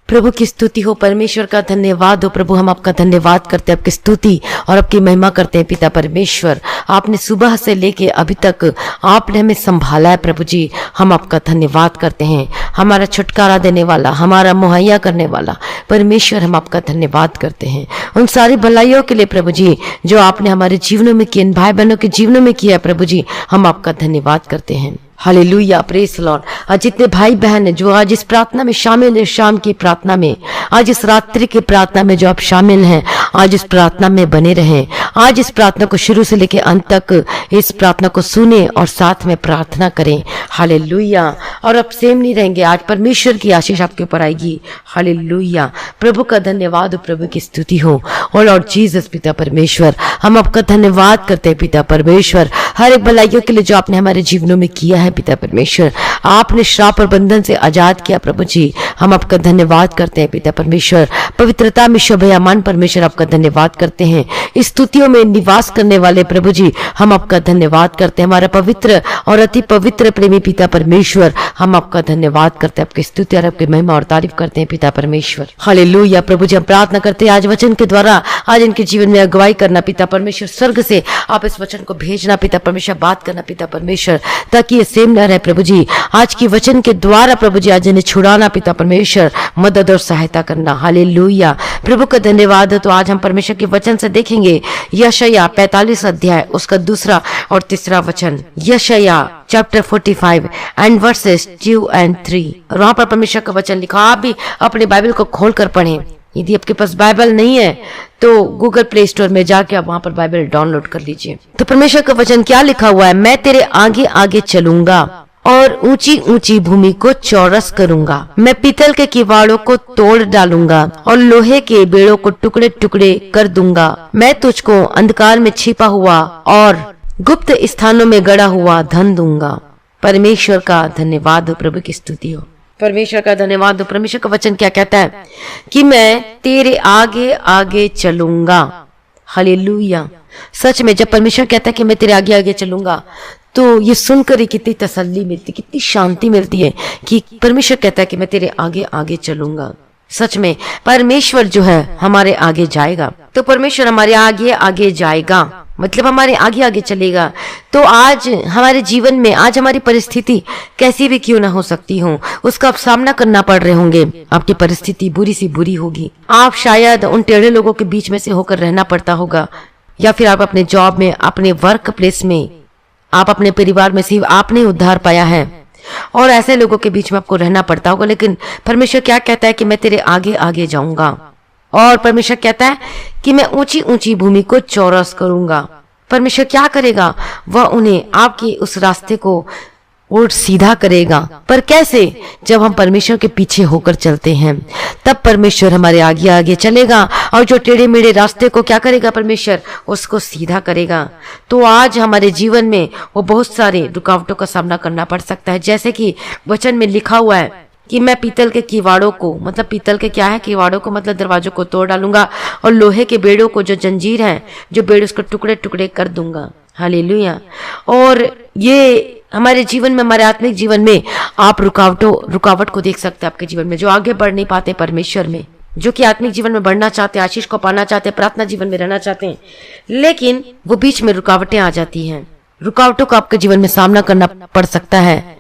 प्रभु की स्तुति हो, परमेश्वर का धन्यवाद हो। प्रभु हम आपका धन्यवाद करते हैं, आपकी स्तुति और आपकी महिमा करते हैं। पिता परमेश्वर, आपने सुबह से लेके अभी तक आपने हमें संभाला है। प्रभु जी हम आपका धन्यवाद करते हैं। हमारा छुटकारा देने वाला, हमारा मुहैया करने वाला परमेश्वर, हम आपका धन्यवाद करते हैं उन सारी भलाइयों के लिए प्रभु जी जो आपने हमारे जीवनों में किए, इन भाई बहनों के जीवनों में किया। प्रभु जी हम आपका धन्यवाद करते हैं। Hallelujah, praise Lord. आज जितने भाई बहन है जो आज इस प्रार्थना में शामिल है, शाम की प्रार्थना में, आज इस रात्रि की प्रार्थना में जो आप शामिल हैं, आज इस प्रार्थना में बने रहें। आज इस प्रार्थना को शुरू से लेकर अंत तक इस प्रार्थना को सुने और साथ में प्रार्थना करें। हालेलुया। और अब सेम नहीं रहेंगे, आज परमेश्वर की आशीष आपके ऊपर आएगी। हालेलुया। प्रभु का धन्यवाद हो, प्रभु की स्तुति हो। और लॉर्ड जीसस पिता परमेश्वर, हम आपका धन्यवाद करते हैं पिता परमेश्वर, हर एक भलाइयों के लिए जो आपने हमारे जीवनों में किया है। पिता परमेश्वर, आपने श्राप और बंधन से आजाद किया। प्रभु जी हम आपका धन्यवाद करते हैं पिता परमेश्वर। पवित्रता में शोभायमान परमेश्वर, आपका धन्यवाद करते हैं। स्तुतियों में निवास करने वाले प्रभु जी हम आपका धन्यवाद करते हैं। हमारा पवित्र और अति पवित्र प्रेमी पिता परमेश्वर, हम आपका धन्यवाद करते हैं, आपकी स्तुति और आपकी महिमा और तारीफ करते हैं पिता परमेश्वर। हालेलुया। प्रभु जी हम प्रार्थना करते हैं आज वचन के द्वारा आज इनके जीवन में अगुवाई करना पिता परमेश्वर। स्वर्ग से आप इस वचन को भेजना पिता परमेश्वर, बात करना पिता परमेश्वर, ताकि ये सेम न रहे प्रभु जी। आज की वचन के द्वारा प्रभु जी आज इन्हें छुड़ाना पिता परमेश्वर, मदद और सहायता करना। हालेलुया। प्रभु का धन्यवाद है। तो आज हम परमेश्वर के वचन से देखेंगे यशायाह 45 अध्याय उसका 2 और 3 वचन। यशायाह चैप्टर 45 एंड वर्सेस 2 और 3। और वहां पर परमेश्वर का वचन लिखा। आप भी अपने बाइबल को खोलकर पढ़ें। यदि आपके पास बाइबल नहीं है तो गूगल प्ले स्टोर में जाके आप वहां पर बाइबल डाउनलोड कर लीजिए। तो परमेश्वर का वचन क्या लिखा हुआ है? मैं तेरे आगे आगे चलूंगा और ऊंची ऊंची भूमि को चौरस करूंगा। मैं पीतल के किवाड़ों को तोड़ डालूंगा और लोहे के बेड़ों को टुकड़े टुकड़े कर दूंगा। मैं तुझको अंधकार में छिपा हुआ और गुप्त स्थानों में गड़ा हुआ धन दूंगा। परमेश्वर का धन्यवाद हो, प्रभु की स्तुति हो। परमेश्वर का धन्यवाद हो। परमेश्वर का वचन क्या कहता है कि मैं तेरे आगे आगे चलूंगा। हालेलुया। सच में जब परमेश्वर कहता है कि मैं तेरे आगे आगे चलूंगा, तो ये सुनकर ही कितनी तसल्ली मिलती, कितनी शांति मिलती है कि परमेश्वर कहता है कि मैं तेरे आगे आगे चलूंगा। सच में परमेश्वर जो है हमारे आगे जाएगा। तो परमेश्वर हमारे आगे आगे जाएगा मतलब हमारे आगे आगे चलेगा। तो आज हमारे जीवन में, आज हमारी परिस्थिति कैसी भी क्यों ना हो सकती हो, उसका आप सामना करना पड़ रहे होंगे। आपकी परिस्थिति बुरी सी बुरी होगी। आप शायद उन टेढ़े लोगों के बीच में से होकर रहना पड़ता होगा, या फिर आप अपने जॉब में, अपने वर्क प्लेस में, आप अपने परिवार में सिर्फ आपने उद्धार पाया है और ऐसे लोगों के बीच में आपको रहना पड़ता होगा। लेकिन परमेश्वर क्या कहता है कि मैं तेरे आगे आगे जाऊंगा। और परमेश्वर कहता है कि मैं ऊंची ऊंची भूमि को चौरस करूंगा। परमेश्वर क्या करेगा? वह उन्हें आपके उस रास्ते को और सीधा करेगा। पर कैसे? जब हम परमेश्वर के पीछे होकर चलते हैं, तब परमेश्वर हमारे आगे आगे चलेगा और जो टेढ़े मेढ़े रास्ते को क्या करेगा? परमेश्वर उसको सीधा करेगा। तो आज हमारे जीवन में वो बहुत सारे रुकावटों का सामना करना पड़ सकता है। जैसे कि वचन में लिखा हुआ है कि मैं पीतल के किवाड़ों को, मतलब पीतल के क्या है? किवाड़ों को मतलब दरवाजों को तोड़ डालूंगा और लोहे के बेड़ों को, जो जंजीर है, जो बेड़, उसको टुकड़े टुकड़े कर दूंगा। हालेलुया। और ये हमारे जीवन में, हमारे आत्मिक जीवन में आप रुकावट को देख सकते हैं आपके जीवन में, जो आगे बढ़ नहीं पाते परमेश्वर में, जो कि आत्मिक जीवन में बढ़ना चाहते हैं, आशीष को पाना चाहते हैं, प्रार्थना जीवन में रहना चाहते हैं, लेकिन वो बीच में रुकावटें आ जाती हैं। रुकावटों का आपके जीवन में सामना करना पड़ सकता है,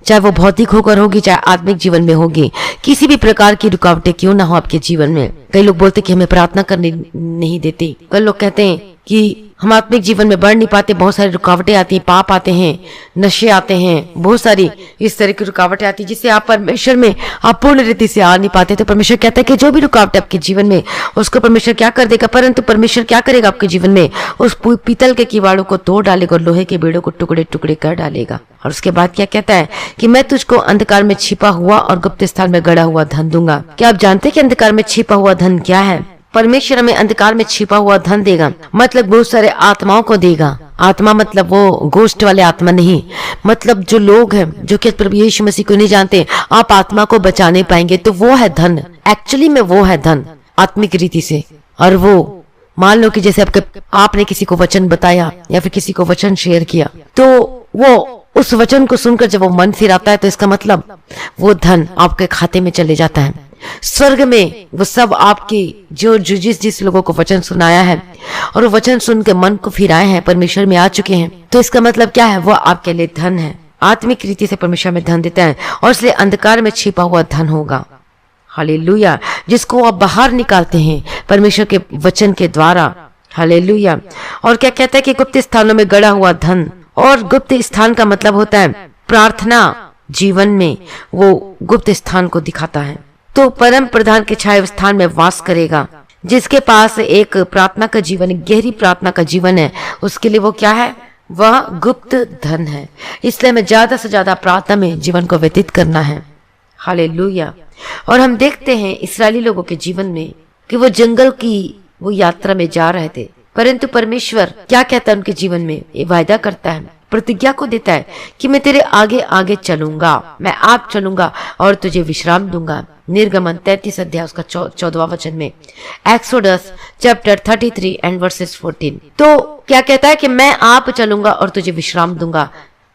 चाहे वो भौतिक होकर होगी, चाहे आत्मिक जीवन में होगी। किसी भी प्रकार की रुकावटें क्यों ना हो आपके जीवन में। कई लोग बोलते कि हमें प्रार्थना करने नहीं देते। कई लोग कहते हैं कि हम आत्मिक जीवन में बढ़ नहीं पाते, बहुत सारी रुकावटें आती हैं, पाप आते हैं, नशे आते हैं, बहुत सारी इस तरह की रुकावटें आती हैं जिससे आप परमेश्वर में आप पूर्ण रीति से आ नहीं पाते। तो परमेश्वर कहता है कि जो भी रुकावट है आपके जीवन में, उसको परमेश्वर क्या कर देगा? परंतु परमेश्वर क्या करेगा आपके जीवन में? उस पीतल के किवाड़ों को तोड़ डालेगा और लोहे के बेड़ों को टुकड़े टुकड़े कर डालेगा। और उसके बाद क्या कहता है कि मैं तुझको अंधकार में छिपा हुआ और गुप्त स्थान में गड़ा हुआ धन दूंगा। क्या आप जानते हैं कि अंधकार में छिपा हुआ धन क्या है? परमेश्वर हमें अंधकार में छिपा हुआ धन देगा, मतलब बहुत सारे आत्माओं को देगा। आत्मा मतलब वो गोष्ठ वाले आत्मा नहीं, मतलब जो लोग हैं जो कि प्रभु यीशु मसीह को नहीं जानते, आप आत्मा को बचा नहीं पाएंगे। तो वो है धन, एक्चुअली में वो है धन आत्मिक रीति से। और वो मान लो कि जैसे आपने किसी को वचन बताया या फिर किसी को वचन शेयर किया, तो वो उस वचन को सुनकर जब वो मन फिर आता है, तो इसका मतलब वो धन आपके खाते में चले जाता है। स्वर्ग में वो सब आपके जो जिस लोगों को वचन सुनाया है और वो वचन सुन के मन को फिराए हैं, परमेश्वर में आ चुके हैं, तो इसका मतलब क्या है? वो आपके लिए धन है। आत्मिक रीति से परमेश्वर में धन देता है और इसलिए अंधकार में छिपा हुआ धन होगा। हालेलुया। जिसको आप बाहर निकालते हैं परमेश्वर के वचन के द्वारा। हालेलुया। और क्या कहता है कि गुप्त स्थानों में गड़ा हुआ धन, और गुप्त स्थान का मतलब होता है प्रार्थना जीवन में वो गुप्त स्थान को दिखाता है। तो परम प्रधान के छाया स्थान में वास करेगा। जिसके पास एक प्रार्थना का जीवन, गहरी प्रार्थना का जीवन है, उसके लिए वो क्या है? वह गुप्त धन है। इसलिए हमें ज्यादा से ज्यादा प्रार्थना में जीवन को व्यतीत करना है। हालेलुया। और हम देखते हैं इस्राएली लोगों के जीवन में कि वो जंगल की वो यात्रा में जा रहे थे, परंतु परमेश्वर क्या कहता है उनके जीवन में? ये वायदा करता है, प्रतिज्ञा को देता है कि मैं तेरे आगे आगे चलूंगा, मैं आप चलूंगा और तुझे विश्राम दूंगा। निर्गमन 33 अध्याय उसका 14वां वचन में, एक्सोडस चैप्टर 33 एंड वर्सेस 14। तो क्या कहता है कि मैं आप चलूंगा और तुझे विश्राम दूंगा।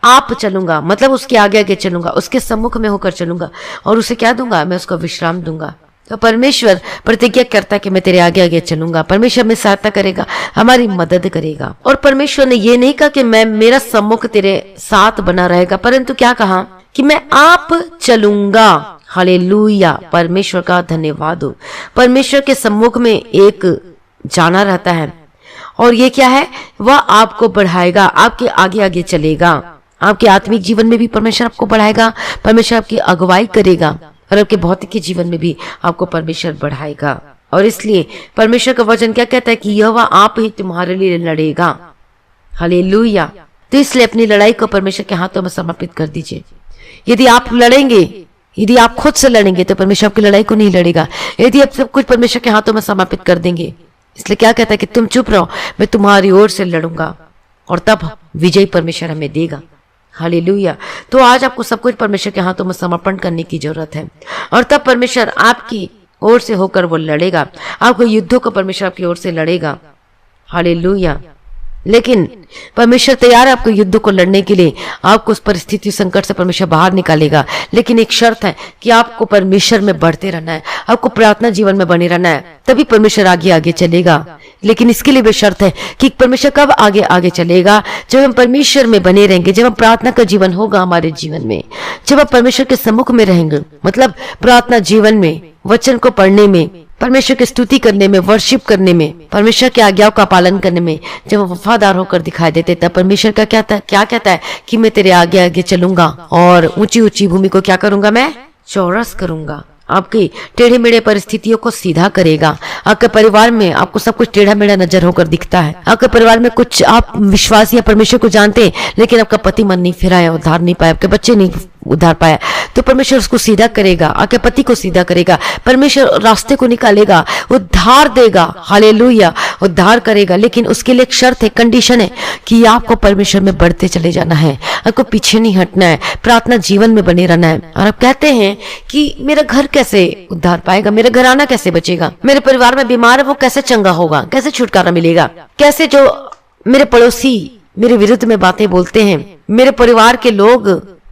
आप चलूंगा मतलब उसके आगे आगे चलूंगा, उसके सम्मुख में होकर चलूंगा और उसे क्या दूंगा? मैं उसको विश्राम दूंगा। तो परमेश्वर प्रतिज्ञा करता है कि मैं तेरे आगे आगे चलूंगा। परमेश्वर में सहायता करेगा, हमारी मदद करेगा। और परमेश्वर ने ये नहीं कहा कि मैं मेरा सम्मुख तेरे साथ बना रहेगा, परंतु क्या कहा कि मैं आप चलूंगा। हालेलुया। परमेश्वर का धन्यवाद हो। परमेश्वर के सम्मुख में एक जाना रहता है और ये क्या है? वह आपको बढ़ाएगा, आपके आगे आगे चलेगा। आपके आत्मिक जीवन में भी परमेश्वर आपको बढ़ाएगा, परमेश्वर आपकी अगुवाई करेगा और आपके भौतिक के जीवन में भी आपको परमेश्वर बढ़ाएगा। और इसलिए परमेश्वर का वचन क्या कहता है कि यहोवा आप ही तुम्हारे लिए लड़ेगा। हालेलुया। तो इसलिए अपनी लड़ाई को परमेश्वर के हाथों में समर्पित कर दीजिए। यदि आप लड़ेंगे, यदि आप खुद से लड़ेंगे तो परमेश्वर आपकी लड़ाई को नहीं लड़ेगा। यदि आप सब कुछ परमेश्वर के हाथों में समर्पित कर देंगे, इसलिए क्या कहता है कि तुम चुप रहो, मैं तुम्हारी ओर से लड़ूंगा और तब विजय परमेश्वर हमें देगा। हालेलुया। तो आज आपको सब कुछ परमेश्वर के हाथों में समर्पण करने की जरूरत है और तब परमेश्वर आपकी ओर से होकर वो लड़ेगा। आपको युद्धों को परमेश्वर आपकी ओर से लड़ेगा। हालेलुया। लेकिन परमेश्वर तैयार है आपको युद्ध को लड़ने के लिए। आपको उस परिस्थिति संकट से परमेश्वर बाहर निकालेगा, लेकिन एक शर्त है कि आपको परमेश्वर में बढ़ते रहना है, आपको प्रार्थना जीवन में बने रहना है, तभी परमेश्वर आगे आगे चलेगा। लेकिन इसके लिए भी शर्त है कि परमेश्वर कब आगे आगे चलेगा? जब हम परमेश्वर में बने रहेंगे, जब हम प्रार्थना का जीवन होगा हमारे जीवन में, जब आप परमेश्वर के सम्मुख में रहेंगे, मतलब प्रार्थना जीवन में, वचन को पढ़ने में, परमेश्वर की स्तुति करने में, वर्शिप करने में, परमेश्वर की आज्ञाओं का पालन करने में जब वफादार होकर दिखाई देते, तब परमेश्वर का क्या कहता है कि मैं तेरे आगे आगे चलूंगा और ऊंची ऊंची भूमि को क्या करूंगा? मैं चौरस करूंगा। आपकी टेढ़े मेढ़े परिस्थितियों को सीधा करेगा। आपके परिवार में आपको सब कुछ टेढ़ा मेढ़ा नजर होकर दिखता है। आपके परिवार में कुछ आप विश्वासी या परमेश्वर को जानते हैं, लेकिन आपका पति मन नहीं फिराया, उद्धार नहीं पाया, आपके बच्चे नहीं उद्धार पाया, तो परमेश्वर उसको सीधा करेगा, आपके पति को सीधा करेगा, परमेश्वर रास्ते को निकालेगा, उद्धार देगा। हालेलुया। उद्धार करेगा, लेकिन उसके लिए एक शर्त है, कंडीशन है कि आपको परमेश्वर में बढ़ते चले जाना है, आपको पीछे नहीं हटना है, प्रार्थना जीवन में बने रहना है। और आप कहते हैं कि मेरा घर कैसे उद्धार पाएगा, मेरा घराना कैसे बचेगा, मेरे परिवार में बीमार है वो कैसे चंगा होगा, कैसे छुटकारा मिलेगा, कैसे जो मेरे पड़ोसी मेरे विरुद्ध में बातें बोलते हैं, मेरे परिवार के लोग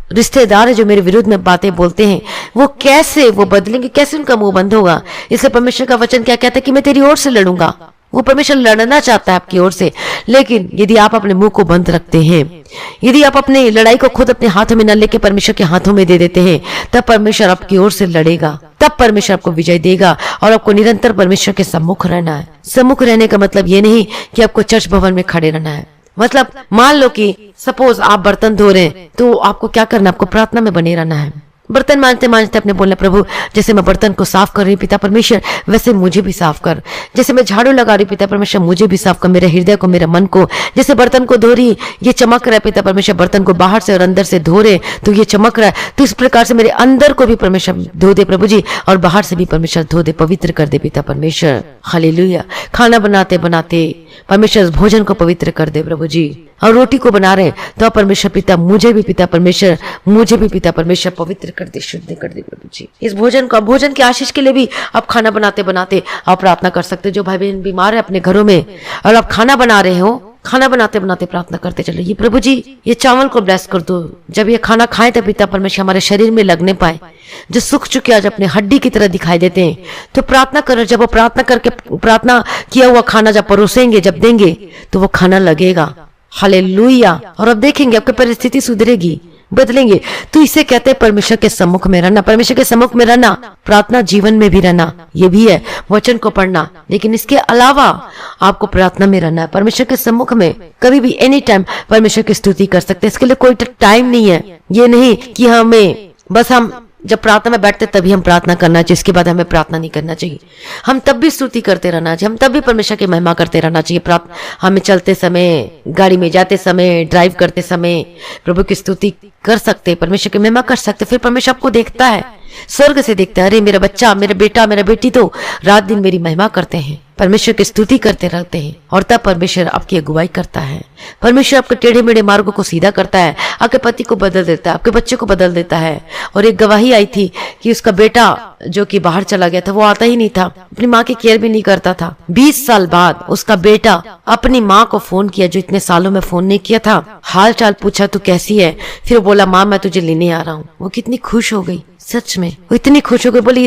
रिश्तेदार है जो मेरे विरुद्ध में बातें बोलते हैं, वो कैसे वो बदलेंगे, कैसे उनका मुंह बंद होगा? इससे परमेश्वर का वचन क्या कहता है कि मैं तेरी ओर से लड़ूंगा। वो परमेश्वर लड़ना चाहता है आपकी ओर से, लेकिन यदि आप अपने मुंह को बंद रखते हैं, यदि आप अपनी लड़ाई को खुद अपने हाथों में न लेके परमेश्वर के हाथों में दे देते हैं, तब परमेश्वर आपकी ओर से लड़ेगा, तब परमेश्वर आपको विजय देगा और आपको निरंतर परमेश्वर के सम्मुख रहना है। सम्मुख रहने का मतलब ये नहीं कि आपको चर्च भवन में खड़े रहना है। मतलब मान लो कि सपोज आप बर्तन धो रहे हैं, तो आपको क्या करना है? आपको प्रार्थना में बने रहना है। बर्तन मांजते मांजते अपने बोलना, प्रभु जैसे मैं बर्तन को साफ कर रही हूँ पिता परमेश्वर, वैसे मुझे भी साफ कर। जैसे मैं झाड़ू लगा रही हूँ पिता परमेश्वर, मुझे भी साफ कर, मेरे हृदय को, मेरे मन को। जैसे बर्तन को धो रही, ये चमक रहा है पिता परमेश्वर, बर्तन को बाहर से और अंदर से धो रहे तो ये चमक रहा है, तो इस प्रकार से मेरे अंदर को भी परमेश्वर धो दे प्रभु जी, और बाहर से भी परमेश्वर धो दे, पवित्र कर दे पिता परमेश्वर। हालेलुया। खाना बनाते बनाते परमेश्वर भोजन को पवित्र कर दे प्रभु जी। और रोटी को बना रहे तो परमेश्वर पिता मुझे भी पिता परमेश्वर, मुझे भी पिता परमेश्वर पवित्र कर दे, शुद्ध कर दे प्रभु जी। इस भोजन की आशीष के लिए भी आप खाना बनाते बनाते आप प्रार्थना कर सकते हो। जो भाई बहन बीमार है अपने घरों में और आप खाना बना रहे हो, खाना बनाते बनाते प्रार्थना करते चलो, ये प्रभु जी ये चावल को ब्लेस कर दो, जब ये खाना खाएं तब पिता परमेश्वर हमारे शरीर में लगने पाए, जो सूख चुके आज अपने हड्डी की तरह दिखाई देते हैं। तो प्रार्थना करो, जब वो प्रार्थना करके प्रार्थना किया हुआ खाना जब परोसेंगे, जब देंगे तो वो खाना लगेगा। हालेलुया। और अब देखेंगे आपकी परिस्थिति सुधरेगी, बदलेंगे। तो इसे कहते हैं परमेश्वर के सम्मुख में रहना। परमेश्वर के सम्मुख में रहना, प्रार्थना जीवन में भी रहना, ये भी है वचन को पढ़ना, लेकिन इसके अलावा आपको प्रार्थना में रहना है। परमेश्वर के सम्मुख में कभी भी एनी टाइम परमेश्वर की स्तुति कर सकते हैं। इसके लिए कोई टाइम नहीं है। ये नहीं कि हमें बस हम जब प्रार्थना में बैठते तभी हम प्रार्थना करना चाहिए, इसके बाद हमें प्रार्थना नहीं करना चाहिए। हम तब भी स्तुति करते रहना चाहिए, हम तब भी परमेश्वर की महिमा करते रहना चाहिए। हमें चलते समय, गाड़ी में जाते समय, ड्राइव करते समय प्रभु की स्तुति कर सकते, परमेश्वर की महिमा कर सकते। फिर परमेश्वर आपको देखता है, स्वर्ग से देखता है, अरे मेरा बच्चा, मेरा बेटा, मेरा बेटी तो रात दिन मेरी महिमा करते हैं, परमेश्वर की स्तुति करते रहते हैं। और तब परमेश्वर आपकी अगुवाई करता है। परमेश्वर आपके टेढ़े मेढ़े मार्गों को सीधा करता है, आपके पति को बदल देता है, आपके बच्चे को बदल देता है। और एक गवाही आई थी कि उसका बेटा जो कि बाहर चला गया था, वो आता ही नहीं था, अपनी माँ की केयर भी नहीं करता था। 20 साल बाद उसका बेटा अपनी माँ को फोन किया, जो इतने सालों में फोन नहीं किया था, हाल चाल पूछा, तू कैसी है? फिर बोला, माँ मैं तुझे लेने आ रहा हूँ। वो कितनी खुश हो गई, सच में वो इतनी खुश हो गई। बोली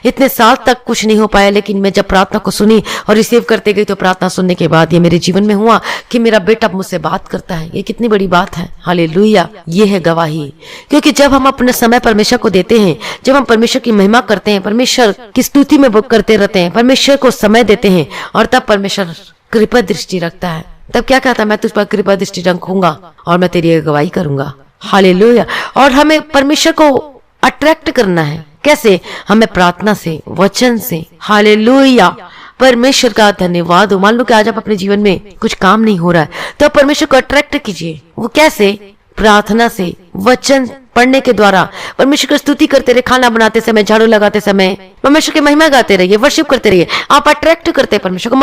इतने साल तक कुछ नहीं हो पाया, लेकिन मैं जब प्रार्थना को सुनी और रिसीव करते गई, तो प्रार्थना सुनने के बाद ये मेरे जीवन में हुआ कि मेरा बेटा मुझसे बात करता है। ये कितनी बड़ी बात है। हालेलुया। ये है गवाही। क्योंकि जब हम अपने समय परमेश्वर को देते हैं, जब हम परमेश्वर की महिमा करते हैं, परमेश्वर की स्तुति में करते रहते हैं, परमेश्वर को समय देते हैं, और तब परमेश्वर कृपा दृष्टि रखता है। तब क्या कहता है, मैं तुझ पर कृपा दृष्टि रखूंगा और मैं तेरी अगुवाई करूंगा। हालेलुया। और हमें परमेश्वर को अट्रैक्ट करना है। कैसे? हमें प्रार्थना से, वचन से। हालेलुया। परमेश्वर का धन्यवाद हो। मान लो कि आज आप अपने जीवन में कुछ काम नहीं हो रहा है, तो आप परमेश्वर को अट्रैक्ट कीजिए। वो कैसे? प्रार्थना से, वचन पढ़ने के द्वारा। परमेश्वर की स्तुति करते रहे, खाना बनाते समय, झाड़ू लगाते समय परमेश्वर की महिमा गाते रहिए, वर्शिप करते रहिए। आप अट्रैक्ट करते हैं परमेश्वर को।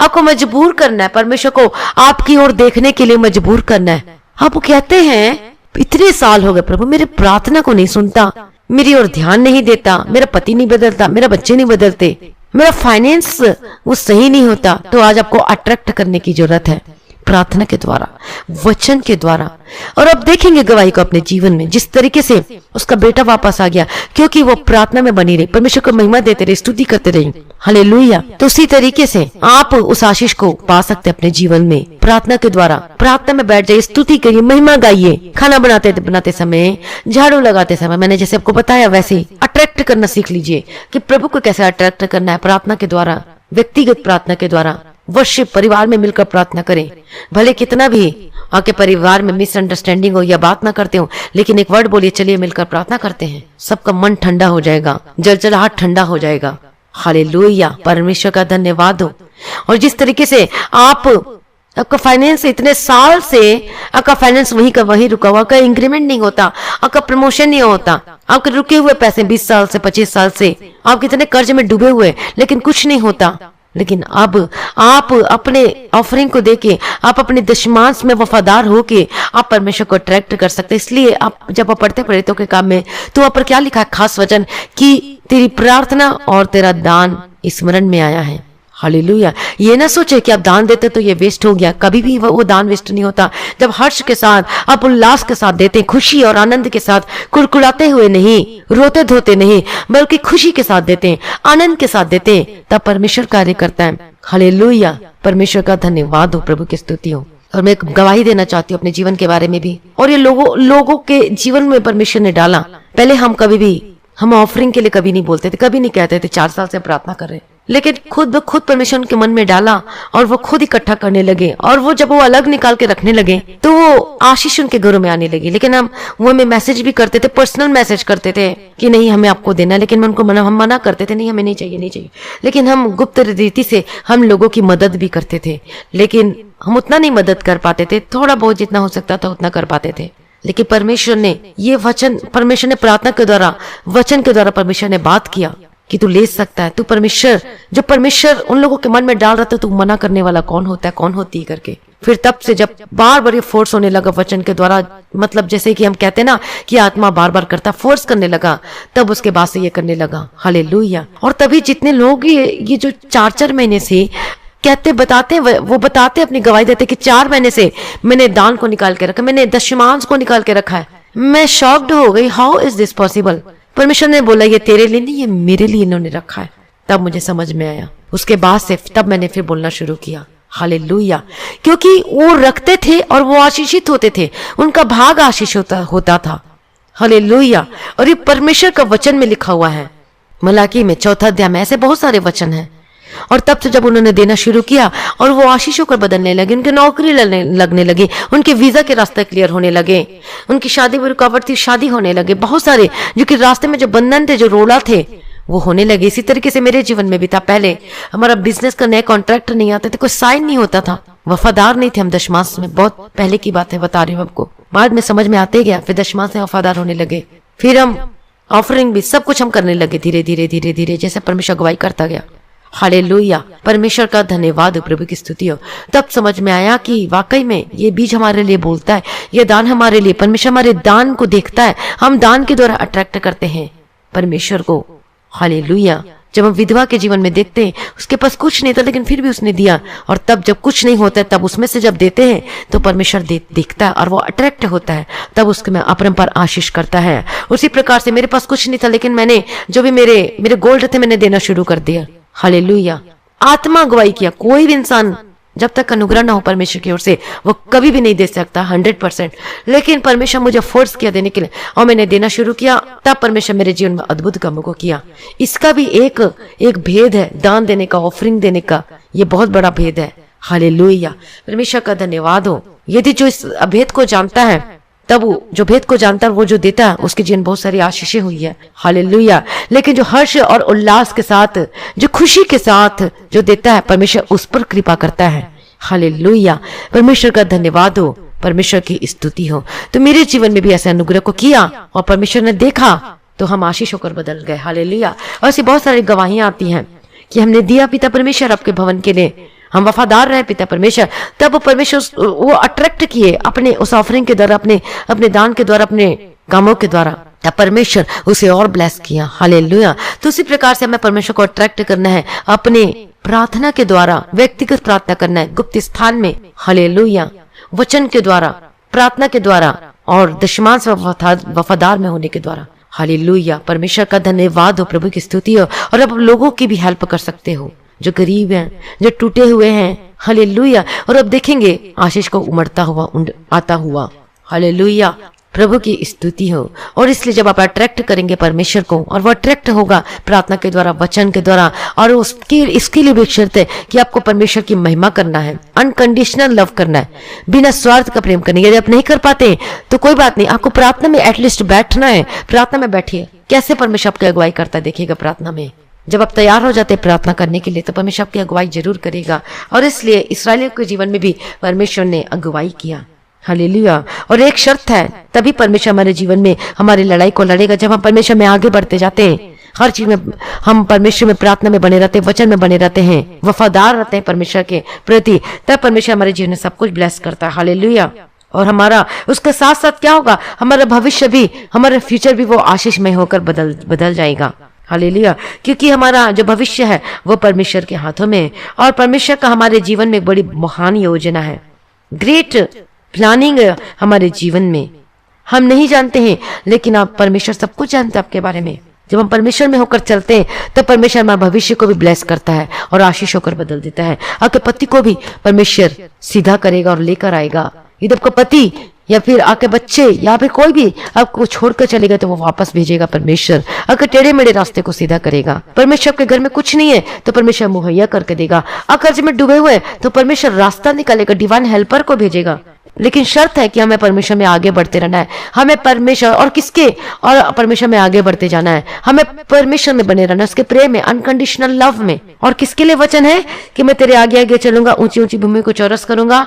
आपको मजबूर करना है, परमेश्वर को आपकी ओर देखने के लिए मजबूर करना है। आप कहते हैं, इतने साल हो गए प्रभु, मेरे प्रार्थना को नहीं सुनता, मेरी ओर ध्यान नहीं देता, मेरा पति नहीं बदलता, मेरा बच्चे नहीं बदलते, मेरा फाइनेंस वो सही नहीं होता। तो आज आपको अट्रैक्ट करने की जरूरत है, प्रार्थना के द्वारा, वचन के द्वारा। और अब देखेंगे गवाही को अपने जीवन में, जिस तरीके से उसका बेटा वापस आ गया, क्योंकि वो प्रार्थना में बनी रही, परमेश्वर को महिमा देते रहे, स्तुति करते रहे। हालेलुया। तो उसी तरीके से आप उस आशीष को पा सकते अपने जीवन में, प्रार्थना के द्वारा। प्रार्थना में बैठ जाइए, स्तुति करिए, महिमा गाइए, खाना बनाते समय, झाड़ू लगाते समय। मैंने जैसे आपको बताया वैसे ही अट्रैक्ट करना सीख लीजिए कि प्रभु को कैसे अट्रैक्ट करना है। प्रार्थना के द्वारा, व्यक्तिगत प्रार्थना के द्वारा, वर्शिप, परिवार में मिलकर प्रार्थना करें। भले कितना भी आपके परिवार में मिसअंडरस्टैंडिंग हो या बात ना करते हो, लेकिन एक वर्ड बोलिए, चलिए मिलकर प्रार्थना करते हैं। सबका मन ठंडा हो जाएगा, जलजलाहट ठंडा हो जाएगा। हालेलुया। परमेश्वर का धन्यवाद हो। और जिस तरीके से आपका फाइनेंस, इतने साल से आपका फाइनेंस वहीं का वहीं रुका हुआ, आपका इंक्रीमेंट नहीं होता, आपका प्रमोशन नहीं होता, आपके रुके हुए पैसे 20 साल से 25 साल से आप कितने कर्ज में डूबे हुए, लेकिन कुछ नहीं होता। लेकिन अब आप अपने ऑफरिंग को देके, आप अपने दशमांश में वफादार होके आप परमेश्वर को अट्रैक्ट कर सकते। इसलिए आप जब आप पढ़ते प्रेरितों के काम में, तो वहां पर क्या लिखा है? खास वचन कि तेरी प्रार्थना और तेरा दान स्मरण में आया है। हालेलुया। ये ना सोचे कि आप दान देते तो ये वेस्ट हो गया, कभी भी वो दान वेस्ट नहीं होता। जब हर्ष के साथ, आप उल्लास के साथ देते, खुशी और आनंद के साथ, कुड़कुड़ाते हुए नहीं, रोते धोते नहीं, बल्कि खुशी के साथ देते, आनंद के साथ देते, तब परमेश्वर कार्य करता है। हालेलुया। परमेश्वर का धन्यवाद हो, प्रभु की स्तुति हो। और मैं एक गवाही देना चाहती हूँ अपने जीवन के बारे में भी। और ये लोगों के जीवन में परमेश्वर ने डाला। पहले हम ऑफरिंग के लिए कभी नहीं बोलते थे, कभी नहीं कहते थे 4 साल से प्रार्थना कर रहे, लेकिन खुद परमेश्वर उनके मन में डाला और वो खुद इकट्ठा करने लगे। और वो जब वो अलग निकाल के रखने लगे, तो वो आशीष उनके घरों में आने लगी। लेकिन हम मैसेज भी करते थे, पर्सनल मैसेज करते थे कि नहीं हमें आपको देना, लेकिन हम मना करते थे, नहीं हमें नहीं चाहिए। लेकिन हम गुप्त रीति से हम लोगों की मदद भी करते थे, लेकिन हम उतना नहीं मदद कर पाते थे, थोड़ा बहुत जितना हो सकता था उतना कर पाते थे। लेकिन परमेश्वर ने प्रार्थना के द्वारा, वचन के द्वारा परमेश्वर ने बात किया कि तू ले सकता है। तू परमेश्वर उन लोगों के मन में डाल रहा था, तू मना करने वाला कौन होता है, कौन होती है करके। फिर तब से जब बार बार ये फोर्स होने लगा वचन के द्वारा, मतलब जैसे कि हम कहते ना कि आत्मा बार बार करता, फोर्स करने लगा, तब उसके बाद से ये करने लगा। हालेलुया। और तभी जितने लोग ये जो 4-4 महीने से कहते बताते वो बताते अपनी गवाही देते कि 4 महीने से मैंने दान को निकाल के रखा, मैंने दशमांश को निकाल के रखा है। मैं शॉक्ड हो गई, हाउ इज दिस पॉसिबल। परमेश्वर ने बोला ये तेरे लिए नहीं, ये मेरे लिए इन्होंने रखा है। तब मुझे समझ में आया। उसके बाद से तब मैंने फिर बोलना शुरू किया हालेलुया, क्योंकि वो रखते थे और वो आशीषित होते थे, उनका भाग आशीष होता था। हालेलुया। और ये परमेश्वर का वचन में लिखा हुआ है, मलाकी में 4 अध्याय में ऐसे बहुत सारे वचन हैं। और तब से जब उन्होंने देना शुरू किया और वो आशीषों को बदलने लगे, उनकी नौकरी लगने लगी, उनके वीजा के रास्ते क्लियर होने लगे, उनकी शादी में रुकावट थी, शादी होने लगे, बहुत सारे जो कि रास्ते में जो बंधन थे, जो रोड़ा थे, वो होने लगे। इसी तरीके से मेरे जीवन में भी था। पहले हमारा बिजनेस का नए कॉन्ट्रैक्ट नहीं आते थे, कोई साइन नहीं होता था, वफादार नहीं थे हम दशमांश में। बहुत पहले की बात है बता रही हूँ आपको, बाद में समझ में आते गया। फिर दशमांश में वफादार होने लगे, फिर हम ऑफरिंग भी सब कुछ हम करने लगे धीरे धीरे धीरे धीरे, जैसे परमेश्वर अगुवाई करता गया। हालेलुया, परमेश्वर का धन्यवाद हो, प्रभु की स्तुति हो। तब समझ में आया कि वाकई में ये बीज हमारे लिए बोलता है, ये दान हमारे लिए, परमेश्वर हमारे दान को देखता है, हम दान के द्वारा अट्रैक्ट करते हैं परमेश्वर को। हालेलुया। जब हम विधवा के जीवन में देखते हैं, उसके पास कुछ नहीं था लेकिन फिर भी उसने दिया, और तब जब कुछ नहीं होता है तब उसमें से जब देते हैं तो परमेश्वर देखता है और वो अट्रैक्ट होता है, तब उसके में अपरंपार आशीष करता है। उसी प्रकार से मेरे पास कुछ नहीं था लेकिन मैंने जो भी मेरे गोल्ड थे मैंने देना शुरू कर दिया। हालेलुया। आत्मा अगुवाई किया। कोई भी इंसान जब तक अनुग्रह ना हो परमेश्वर की ओर से वो कभी भी नहीं दे सकता 100%। लेकिन परमेश्वर मुझे फोर्स किया देने के लिए और मैंने देना शुरू किया, तब परमेश्वर मेरे जीवन में अद्भुत कामों को किया। इसका भी एक भेद है, दान देने का, ऑफरिंग देने का, ये बहुत बड़ा भेद है। हालेलुया। परमेश्वर का धन्यवाद हो। यदि जो इस भेद को जानता है, तब वो जो भेद को जानता है, वो जो देता है, उसके जीवन बहुत सारी आशीषें हुई है। हालेलुया। लेकिन जो हर्ष और उल्लास के साथ, जो खुशी के साथ जो देता है, परमेश्वर उस पर कृपा करता है। हालेलुया। परमेश्वर का धन्यवाद हो, परमेश्वर की स्तुति हो। तो मेरे जीवन में भी ऐसे अनुग्रह को किया और परमेश्वर ने देखा तो हम आशीष होकर बदल गए। हालेलुया। और ऐसी बहुत सारी गवाहियां आती हैं कि हमने दिया पिता परमेश्वर आपके भवन के लिए, हम वफादार रहे पिता परमेश्वर, तब परमेश्वर वो अट्रैक्ट किए अपने उस ऑफरिंग के द्वारा, अपने दान के द्वारा, अपने कामों के द्वारा, तब परमेश्वर उसे और ब्लेस किया। हालेलुया। तो उसी प्रकार से हमें परमेश्वर को अट्रैक्ट करना है, अपने प्रार्थना के द्वारा, व्यक्तिगत प्रार्थना करना है, गुप्त स्थान में। हालेलुया। वचन के द्वारा, प्रार्थना के द्वारा और दशमांश वफादार में होने के द्वारा। हालेलुया। परमेश्वर का धन्यवाद हो, प्रभु की स्तुति हो। और अब लोगों की भी हेल्प कर सकते हो जो गरीब हैं, जो टूटे हुए हैं। हालेलुया। और अब देखेंगे आशीष को उमड़ता हुआ आता हुआ। हालेलुया। प्रभु की स्तुति हो। और इसलिए जब आप अट्रैक्ट करेंगे परमेश्वर को, और वो अट्रैक्ट होगा प्रार्थना के द्वारा, वचन के द्वारा, और इसके लिए भी एक शर्त है कि आपको परमेश्वर की महिमा करना है, अनकंडीशनल लव करना है, बिना स्वार्थ का प्रेम करना है। यदि आप नहीं कर पाते तो कोई बात नहीं, आपको प्रार्थना में एटलीस्ट बैठना है। प्रार्थना में बैठिए। कैसे परमेश्वर आपकी अगुवाई करता है देखिएगा प्रार्थना में। जब आप तैयार हो जाते हैं प्रार्थना करने के लिए तो परमेश्वर आपकी अगुवाई जरूर करेगा। और इसलिए इस्राएलियों के जीवन में भी परमेश्वर ने अगुवाई किया। हालेलुया। और एक शर्त है, तभी परमेश्वर हमारे जीवन में हमारी लड़ाई को लड़ेगा, जब हम परमेश्वर में आगे बढ़ते जाते हैं। हर चीज में हम परमेश्वर में प्रार्थना में बने रहते हैं, वचन में बने रहते हैं, वफादार रहते हैं परमेश्वर के प्रति, तब परमेश्वर हमारे जीवन में सब कुछ ब्लेस करता है। हालेलुया। और हमारा उसके साथ साथ क्या होगा, हमारा भविष्य भी, हमारा फ्यूचर भी वो आशीषमय होकर बदल जाएगा। हालेलुया। क्योंकि हमारा जो भविष्य है वो परमेश्वर के हाथों में है, और परमेश्वर का हमारे जीवन में एक बड़ी महान योजना है, ग्रेट प्लानिंग हमारे जीवन में। हम नहीं जानते हैं लेकिन आप परमेश्वर सब कुछ जानते हैं आपके बारे में। जब हम परमेश्वर में होकर चलते हैं तब परमेश्वर हमारे भविष्य को भी ब्लेस करता है और आशीष होकर बदल देता है। आपके पति को भी परमेश्वर सीधा करेगा और लेकर आएगा। यदि आपका पति या फिर आपके बच्चे या फिर कोई भी आपको छोड़कर चलेगा तो वो वापस भेजेगा परमेश्वर। अगर टेढ़े मेढ़े रास्ते को सीधा करेगा। परमेश्वर के घर में कुछ नहीं है तो परमेश्वर मुहैया करके देगा। अगर कर्ज में डूबे हुए तो परमेश्वर रास्ता निकालेगा, डिवाइन हेल्पर को भेजेगा। लेकिन शर्त है कि हमें परमेश्वर में आगे बढ़ते रहना है। हमें परमेश्वर और किसके और परमेश्वर में आगे बढ़ते जाना है। हमें परमेश्वर में बने रहना, उसके प्रेम में, अनकंडीशनल लव में। और किसके लिए वचन है कि मैं तेरे आगे आगे चलूंगा, ऊंची ऊंची भूमि को चौरस करूंगा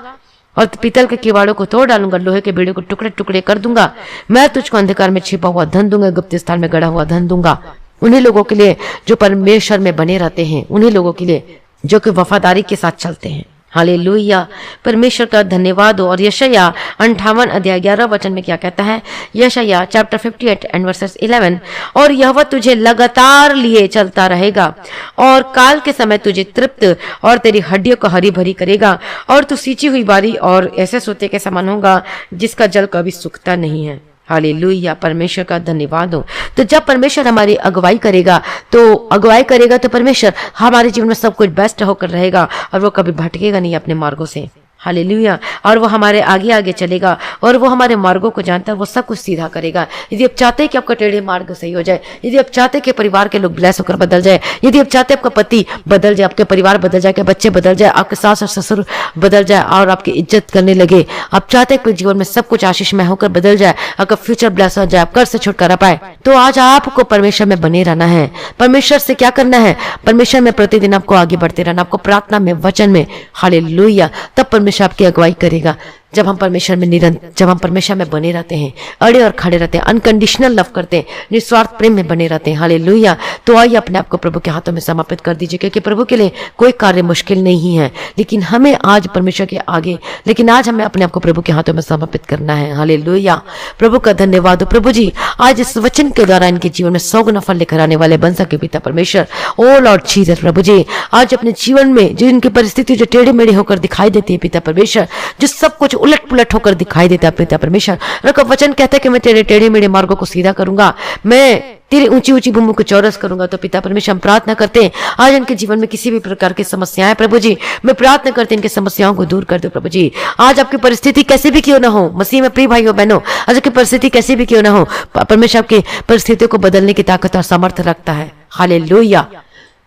और पीतल के किवाड़ों को तोड़ डालूंगा, लोहे के बेड़े को टुकड़े टुकड़े कर दूंगा। मैं तुझको अंधकार में छिपा हुआ धन दूंगा, गुप्त स्थान में गड़ा हुआ धन दूंगा। उन्हीं लोगों के लिए जो परमेश्वर में बने रहते हैं, उन्हीं लोगों के लिए जो कि वफादारी के साथ चलते हैं। हालेलुया, परमेश्वर का धन्यवाद हो। और यशाया 58 अध्याय 11 वचन में क्या कहता है? यशाया चैप्टर 58 एंड वर्सेस 11, और यहोवा तुझे लगातार लिए चलता रहेगा और काल के समय तुझे तृप्त और तेरी हड्डियों को हरी भरी करेगा, और तू सींची हुई बारी और ऐसे सोते के समान होगा जिसका जल कभी सूखता नहीं है। हालेलुया, परमेश्वर का धन्यवाद हो। तो जब परमेश्वर हमारी अगुवाई करेगा तो परमेश्वर हमारे जीवन में सब कुछ बेस्ट होकर रहेगा और वो कभी भटकेगा नहीं अपने मार्गों से। हालेलुया, और वो हमारे आगे आगे चलेगा और वो हमारे मार्गों को जानता है, वो सब कुछ सीधा करेगा। यदि आप चाहते हैं कि आपका टेढ़े मार्ग सही हो जाए, यदि आप चाहते हैं कि परिवार के लोग ब्लेस होकर बदल जाए, यदि आप चाहते हैं आपका पति बदल जाए, आपके परिवार बदल जाए, आपके बच्चे बदल जाए, आपके सास और ससुर बदल जाए और आपकी इज्जत करने लगे, आप चाहते हैं कि जीवन में सब कुछ आशीषमय होकर बदल जाए, आपका फ्यूचर ब्लेस हो जाए, आप कर्ज से छुटकारा पाए, तो आज आपको परमेश्वर में बने रहना है। परमेश्वर से क्या करना है? परमेश्वर में प्रतिदिन आपको आगे बढ़ते रहना, आपको प्रार्थना में, वचन में। हालेलुया, तब परमेश्वर आपकी अगुवाई करेगा। जब हम परमेश्वर में बने रहते हैं, अड़े और खड़े रहते हैं, अनकंडीशनल लव करते हैं, निस्वार्थ प्रेम में बने रहते हैं। हालेलुया, तो आइए अपने आप को प्रभु के हाथों में समर्पित कर दीजिए, क्योंकि प्रभु के लिए कोई कार्य मुश्किल नहीं है। लेकिन हमें आज अपने आप को प्रभु के हाथों में समर्पित करना है। हालेलुया, प्रभु का धन्यवाद हो। प्रभु जी, आज इस वचन के द्वारा इनके जीवन में 100 गुना फल लेकर आने वाले बन सके पिता परमेश्वर। ओ लॉर्ड जीसस, प्रभु जी, आज अपने जीवन में जो इनकी परिस्थिति जो टेढ़े मेढ़े होकर दिखाई देती है पिता परमेश्वर, जो सब कुछ उलट पुलट होकर दिखाई देता है पिता परमेश्वर, रखो वचन कहता है कि मैं तेरे टेढ़े मेढ़े मार्गों को सीधा करूंगा, मैं तेरी ऊंची ऊंची भूमि को चौरस करूंगा। तो पिता परमेश्वर, हम प्रार्थना करते हैं आज इनके जीवन में किसी भी प्रकार की समस्याएं, प्रभु जी, मैं प्रार्थना करते हैं इनकी समस्याओं को दूर कर दो प्रभु जी। आज आपकी परिस्थिति कैसे भी क्यों ना हो, मसीह में प्रिय भाइयों बहनों, आज आपकी परिस्थिति कैसे भी क्यों ना हो, परमेश्वर आपकी परिस्थितियों को बदलने की ताकत और सामर्थ्य रखता है। हालेलुया,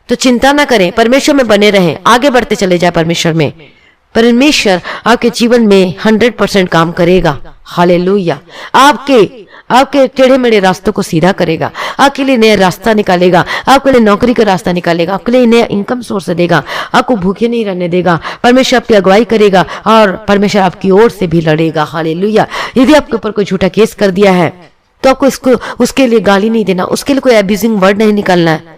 तो चिंता ना करें, परमेश्वर में बने रहें, आगे बढ़ते चले जाए परमेश्वर में। परमेश्वर आपके जीवन में 100% काम करेगा। हालेलुया, आपके टेढ़े मेढ़े रास्तों को सीधा करेगा, आपके लिए नया रास्ता निकालेगा, आपके लिए नौकरी का रास्ता निकालेगा, आपके लिए नया इनकम सोर्स देगा, आपको भूखे नहीं रहने देगा। परमेश्वर आपकी अगुवाई करेगा और परमेश्वर आपकी ओर से भी लड़ेगा। हालेलुया, यदि आपके ऊपर कोई झूठा केस कर दिया है तो आपको उसके लिए गाली नहीं देना, उसके लिए कोई एब्यूजिंग वर्ड नहीं निकालना है,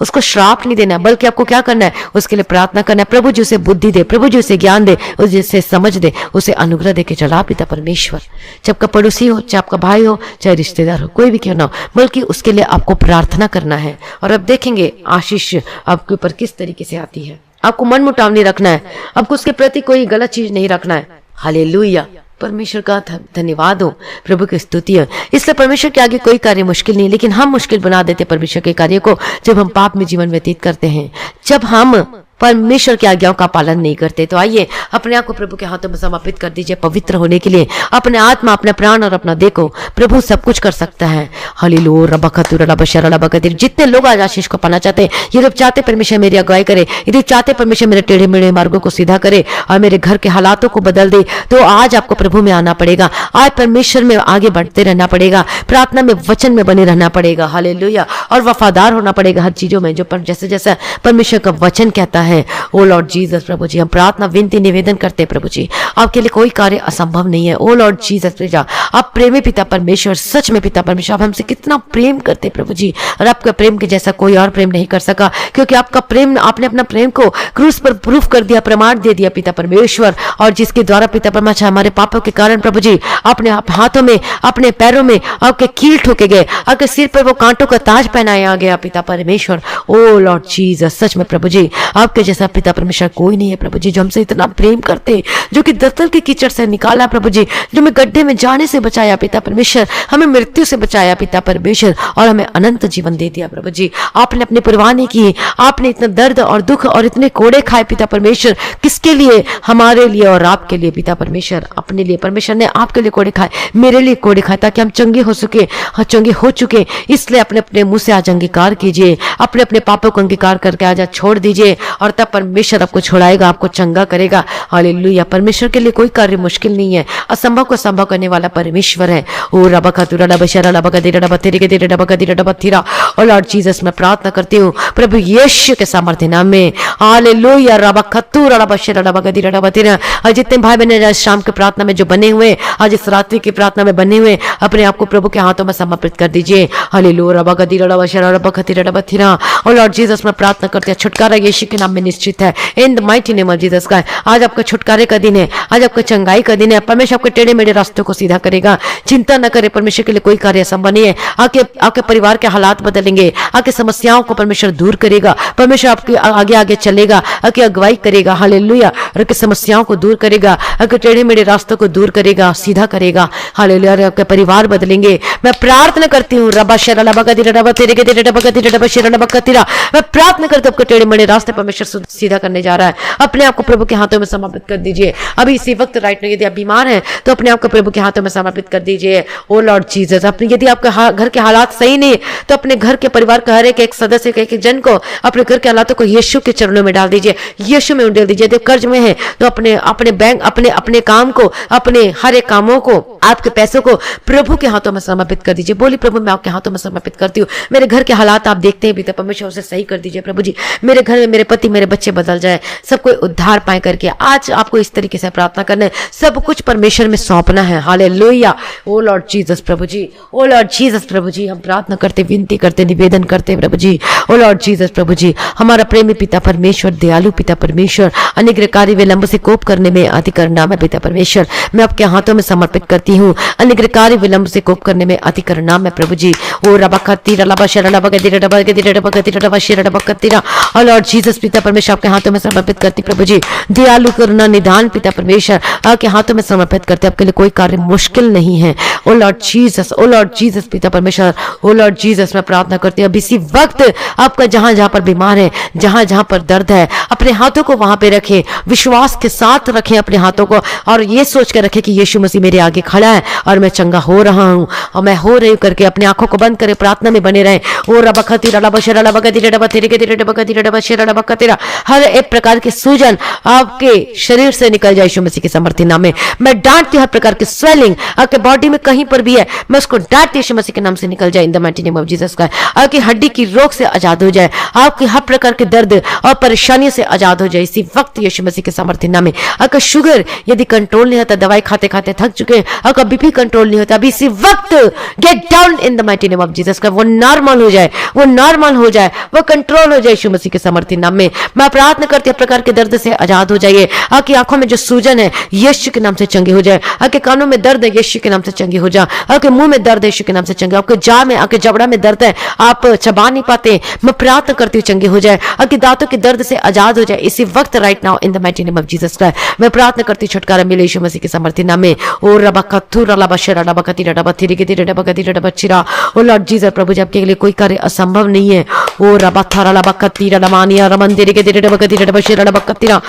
उसको श्राप नहीं देना, बल्कि आपको क्या करना है? उसके लिए प्रार्थना करना है। प्रभु जी उसे बुद्धि दे, प्रभु जी उसे ज्ञान दे, उसे समझ दे, उसे अनुग्रह दे के चला पिता परमेश्वर। चाहे आपका पड़ोसी हो, चाहे आपका भाई हो, चाहे रिश्तेदार हो, कोई भी क्यों ना हो, बल्कि उसके लिए आपको प्रार्थना करना है। और अब देखेंगे आशीष आपके ऊपर किस तरीके से आती है। आपको मन मुटाव नहीं रखना है, आपको उसके प्रति कोई गलत चीज नहीं रखना है। हालेलुया, परमेश्वर का धन्यवाद हो, प्रभु की स्तुति है। इसलिए परमेश्वर के आगे कोई कार्य मुश्किल नहीं, लेकिन हम मुश्किल बना देते परमेश्वर के कार्य को जब हम पाप में जीवन व्यतीत करते हैं, जब हम परमेश्वर की आज्ञाओं का पालन नहीं करते। तो आइए अपने आप को प्रभु के हाथों में समर्पित कर दीजिए पवित्र होने के लिए। अपने आत्मा, अपने प्राण और अपना देखो, प्रभु सब कुछ कर सकता है। हालेलुया, रबखतुर रबशर रबकतिर। जितने लोग आज आशीष को पाना चाहते हैं, ये लोग चाहते परमेश्वर मेरी अगुवाई करे, यदि चाहते परमेश्वर मेरे टेढ़े मेढ़े मार्गों को सीधा करे और मेरे घर के हालातों को बदल दे, तो आज आपको प्रभु में आना पड़ेगा, आज परमेश्वर में आगे बढ़ते रहना पड़ेगा, प्रार्थना में, वचन में बने रहना पड़ेगा। हालेलुया, और वफादार होना पड़ेगा हर चीजों में, जो जैसे जैसा परमेश्वर का वचन कहता है। ओ लॉर्ड जीसस, प्रभु जी, हम प्रार्थना, विनती, निवेदन करते हैं प्रभु जी, आपके लिए कोई कार्य असंभव नहीं है। ओ लॉर्ड जीसस, आप प्रेमी पिता परमेश्वर, सच में पिता परमेश्वर, आप हमसे कितना प्रेम करते प्रभु जी, और आपका प्रेम के जैसा कोई और प्रेम नहीं कर सका, क्योंकि आपका प्रेम, आपने अपना प्रेम को क्रूस पर प्रूफ कर दिया, प्रमाण दे दिया पिता परमेश्वर, और जिसके द्वारा पिता परमेश्वर हमारे पापों के कारण प्रभु जी अपने हाथों में, अपने पैरों में आपके कील ठोके गए, आपके सिर पर वो कांटों का ताज पहनाया गया पिता परमेश्वर। ओ लॉर्ड जीसस, सच में प्रभु जी आपके जैसा पिता परमेश्वर कोई नहीं है प्रभु जी, जो हमसे इतना प्रेम करते, जो कि दलदल के कीचड़ से निकाला प्रभु जी, जो हमें गड्ढे में जाने से बचाया पिता परमेश्वर, हमें मृत्यु से बचाया पिता परमेश्वर, और हमें अनंत जीवन दे दिया प्रभु जी। आपने अपनी परवाह नहीं की, आपने इतना दर्द और दुख और इतने कोड़े खाए पिता परमेश्वर, किसके लिए? हमारे लिए और आपके लिए पिता परमेश्वर, अपने लिए। परमेश्वर ने आपके लिए कोड़े खाए, मेरे लिए कोड़े खाए, ताकि हम चंगे हो सके, चंगे हो चुके। इसलिए अपने अपने मुंह से आज अंगीकार कीजिए, अपने अपने पापों को अंगीकार करके आज छोड़ दीजिए, और तब परमेश्वर आपको छुड़ाएगा, आपको चंगा करेगा। हालेलुया, परमेश्वर के लिए कोई कार्य मुश्किल नहीं है, असंभव को संभव करने वाला परमेश्वर है। ओ रबखतुरा रबशरा रबकदिरा रबतिरे के दिरे रबकदिरा रबथिरा। और लॉर्ड जीसस, मैं प्रार्थना करती हूँ प्रभु यीशु के सामर्थ्य नाम में, हालेलुया, रबखतुरा रबशरा रबकदिरा रबतिरा। और जितने भाई बहन आज शाम की प्रार्थना में जो बने हुए, आज इस रात्रि की प्रार्थना में बने हुए, अपने आप को प्रभु के हाथों में समर्पित कर दीजिए। हालेलुया, रबकदिरा रबशरा रबकदिरा रबथिरा। और लॉर्ड जीसस, मैं प्रार्थना करती हूँ छुटकारा यीशु के नाम में निश्चित है इन the mighty name of Jesus Christ. आज आपका छुटकारे का दिन है, आज आपका चंगाई का दिन है। परमेश्वर आपके टेढ़े मेढ़े रास्तों को सीधा करेगा। चिंता न करे, परमेश्वर के लिए कोई कार्य असंभव नहीं है। आपके परिवार के हालात बदलेंगे, आपकी समस्याओं को परमेश्वर दूर करेगा। परमेश्वर आपके आगे आगे चलेगा, आपकी अगुवाई करेगा। हालेलुया। और आपकी समस्याओं को दूर करेगा, आपके टेढ़े मेढ़े रास्तों को दूर करेगा, सीधा करेगा। हालेलुया। आपके परिवार बदलेंगे। मैं प्रार्थना करती हूँ रबा शरा लबा गति रबा तेरे के तेरे रबा गति रबा शरा लबा कतिरा। मैं प्रार्थना करती हूँ आपके टेढ़े मेढ़े रास्ते परमेश्वर सीधा करने जा रहा है। अपने आप को प्रभु के हाथों में समर्पित कर दीजिए अभी इसी वक्त। राइट में यदि आप बीमार हैं तो अपने आप को प्रभु के हाथों में समर्पित कर दीजिए। ओ लॉर्ड जीसस, अपने यदि आपके घर के हालात सही नहीं तो अपने घर के परिवार का हर एक सदस्य के एक जन को अपने घर के हालातों को यीशु के चरणों में डाल दीजिए, यीशु में उंडेल दीजिए। यदि कर्ज में है तो अपने बैंक अपने काम को, अपने हर एक कामों को, आपके पैसों को प्रभु के हाथों में समर्पित कर दीजिए। बोली प्रभु मैं आपके हाथों में समर्पित करती हूँ। मेरे घर के हालात आप देखते हैं भी तो परमेश्वर उसे सही कर दीजिए प्रभु जी। मेरे घर में मेरे पति मेरे बच्चे बदल जाए, सब कोई उद्धार पाए करके। आज आपको इस तरीके से प्रार्थना करना है, सब कुछ परमेश्वर में सौंपना है। हालेलुया। ओ लॉर्ड जीसस प्रभु जी, ओ लॉर्ड जीसस प्रभु जी, हम प्रार्थना करते, विनती करते, निवेदन करते प्रभु जी। ओ लॉर्ड जीसस प्रभु जी, हमारा प्रेमी पिता परमेश्वर, दयालु पिता परमेश्वर, अनुग्रहकारी विलंब से कोप करने में अति करुणा में पिता परमेश्वर, मैं आपके हाथों में समर्पित करती हूँ। अनुग्रहकारी विलंब से कोप करने में अति करुणा में प्रभु जी। ओ रबा खतीरा लबा शरा लबा गदिरा रबा गदिरा रबा गदिरा रबा शरा रबा कतीरा। ओ लॉर्ड जीसस पिता परमेश्वर, आपके हाथों में समर्पित करती प्रभु जी। दयालु करुणा निदान पिता परमेश्वर, आपके हाथों में समर्पित करते। आपके लिए कोई कार्य मुश्किल नहीं है। ओ लॉर्ड जीसस, ओ लॉर्ड जीसस पिता परमेश्वर, ओ लॉर्ड जीसस, मैं प्रार्थना करती हूँ अब इसी वक्त आपका जहां जहां पर बीमार है, जहां जहां पर दर्द है, अपने हाथों को वहां पे रखें, विश्वास के साथ रखें अपने हाथों को, और ये सोच कर रखें कि यीशु मसीह मेरे आगे खड़ा है और मैं चंगा हो रहा हूँ और मैं हो रही हूँ करके अपनी आंखों को बंद करें, प्रार्थना में बने रहें। ओ रबा खतीरा लबा शरा लबा गदिरा रबा तेरे के तेरे रबा गदिरा रबा शरा लबा कतीरा। हर एक प्रकार की सूजन आपके शरीर से निकल जाए यीशु मसीह के समर्थी नाम में। मैं डांटती हूँ हर प्रकार की स्वेलिंग आपके बॉडी में कहीं पर भी है, मैं उसको डांटती यीशु मसीह के नाम से निकल जाए इन the mighty name of Jesus का। आपकी हड्डी की रोग से आजाद हो जाए, आपकी हर प्रकार के दर्द और परेशानियों से आजाद हो जाए इसी वक्त यीशु मसीह के समर्थी नाम में। आपका शुगर यदि कंट्रोल नहीं होता, दवाई खाते खाते थक चुके हैं, आपका बीपी कंट्रोल नहीं होता, अभी इसी वक्त get down in the mighty name of Jesus का। वो नॉर्मल हो जाए, वो नॉर्मल हो जाए, वो कंट्रोल हो जाए यीशु मसीह के समर्थी नाम में। मैं प्रार्थना करती हूँ प्रकार के दर्द से आजाद हो जाइए। आपकी आंखों में जो सूजन है यीशु के नाम से चंगी हो जाए। आपके कानों में दर्द है यीशु के नाम से चंगी हो जाए। आपके मुंह में दर्द है यीशु के नाम से चंगी, आपके जाह में, आपके जबड़ा में दर्द है, आप चबा नहीं पाते, मैं प्रार्थना करती हूँ चंगी हो जाए। आपके दांतों के दर्द से आजाद हो जाए इसी वक्त right now in the mighty name of Jesus Christ. मैं प्रार्थना करती हूँ छुटकारा मिले यीशु मसीह के समर्थी नाम में। ओ रबा कथुर रबा शरा रबा कतिरा रबा थिरी के तिरे रबा कतिरा रबा चिरा। ओ लॉर्ड जीसस प्रभु जी, आपके लिए कोई कार्य असंभव नहीं है। ओ रबा थारा रबा कतिरा रमानिया रमन तिरी के तिरे रबा कतिरा रबा शरा रबा कतिरा।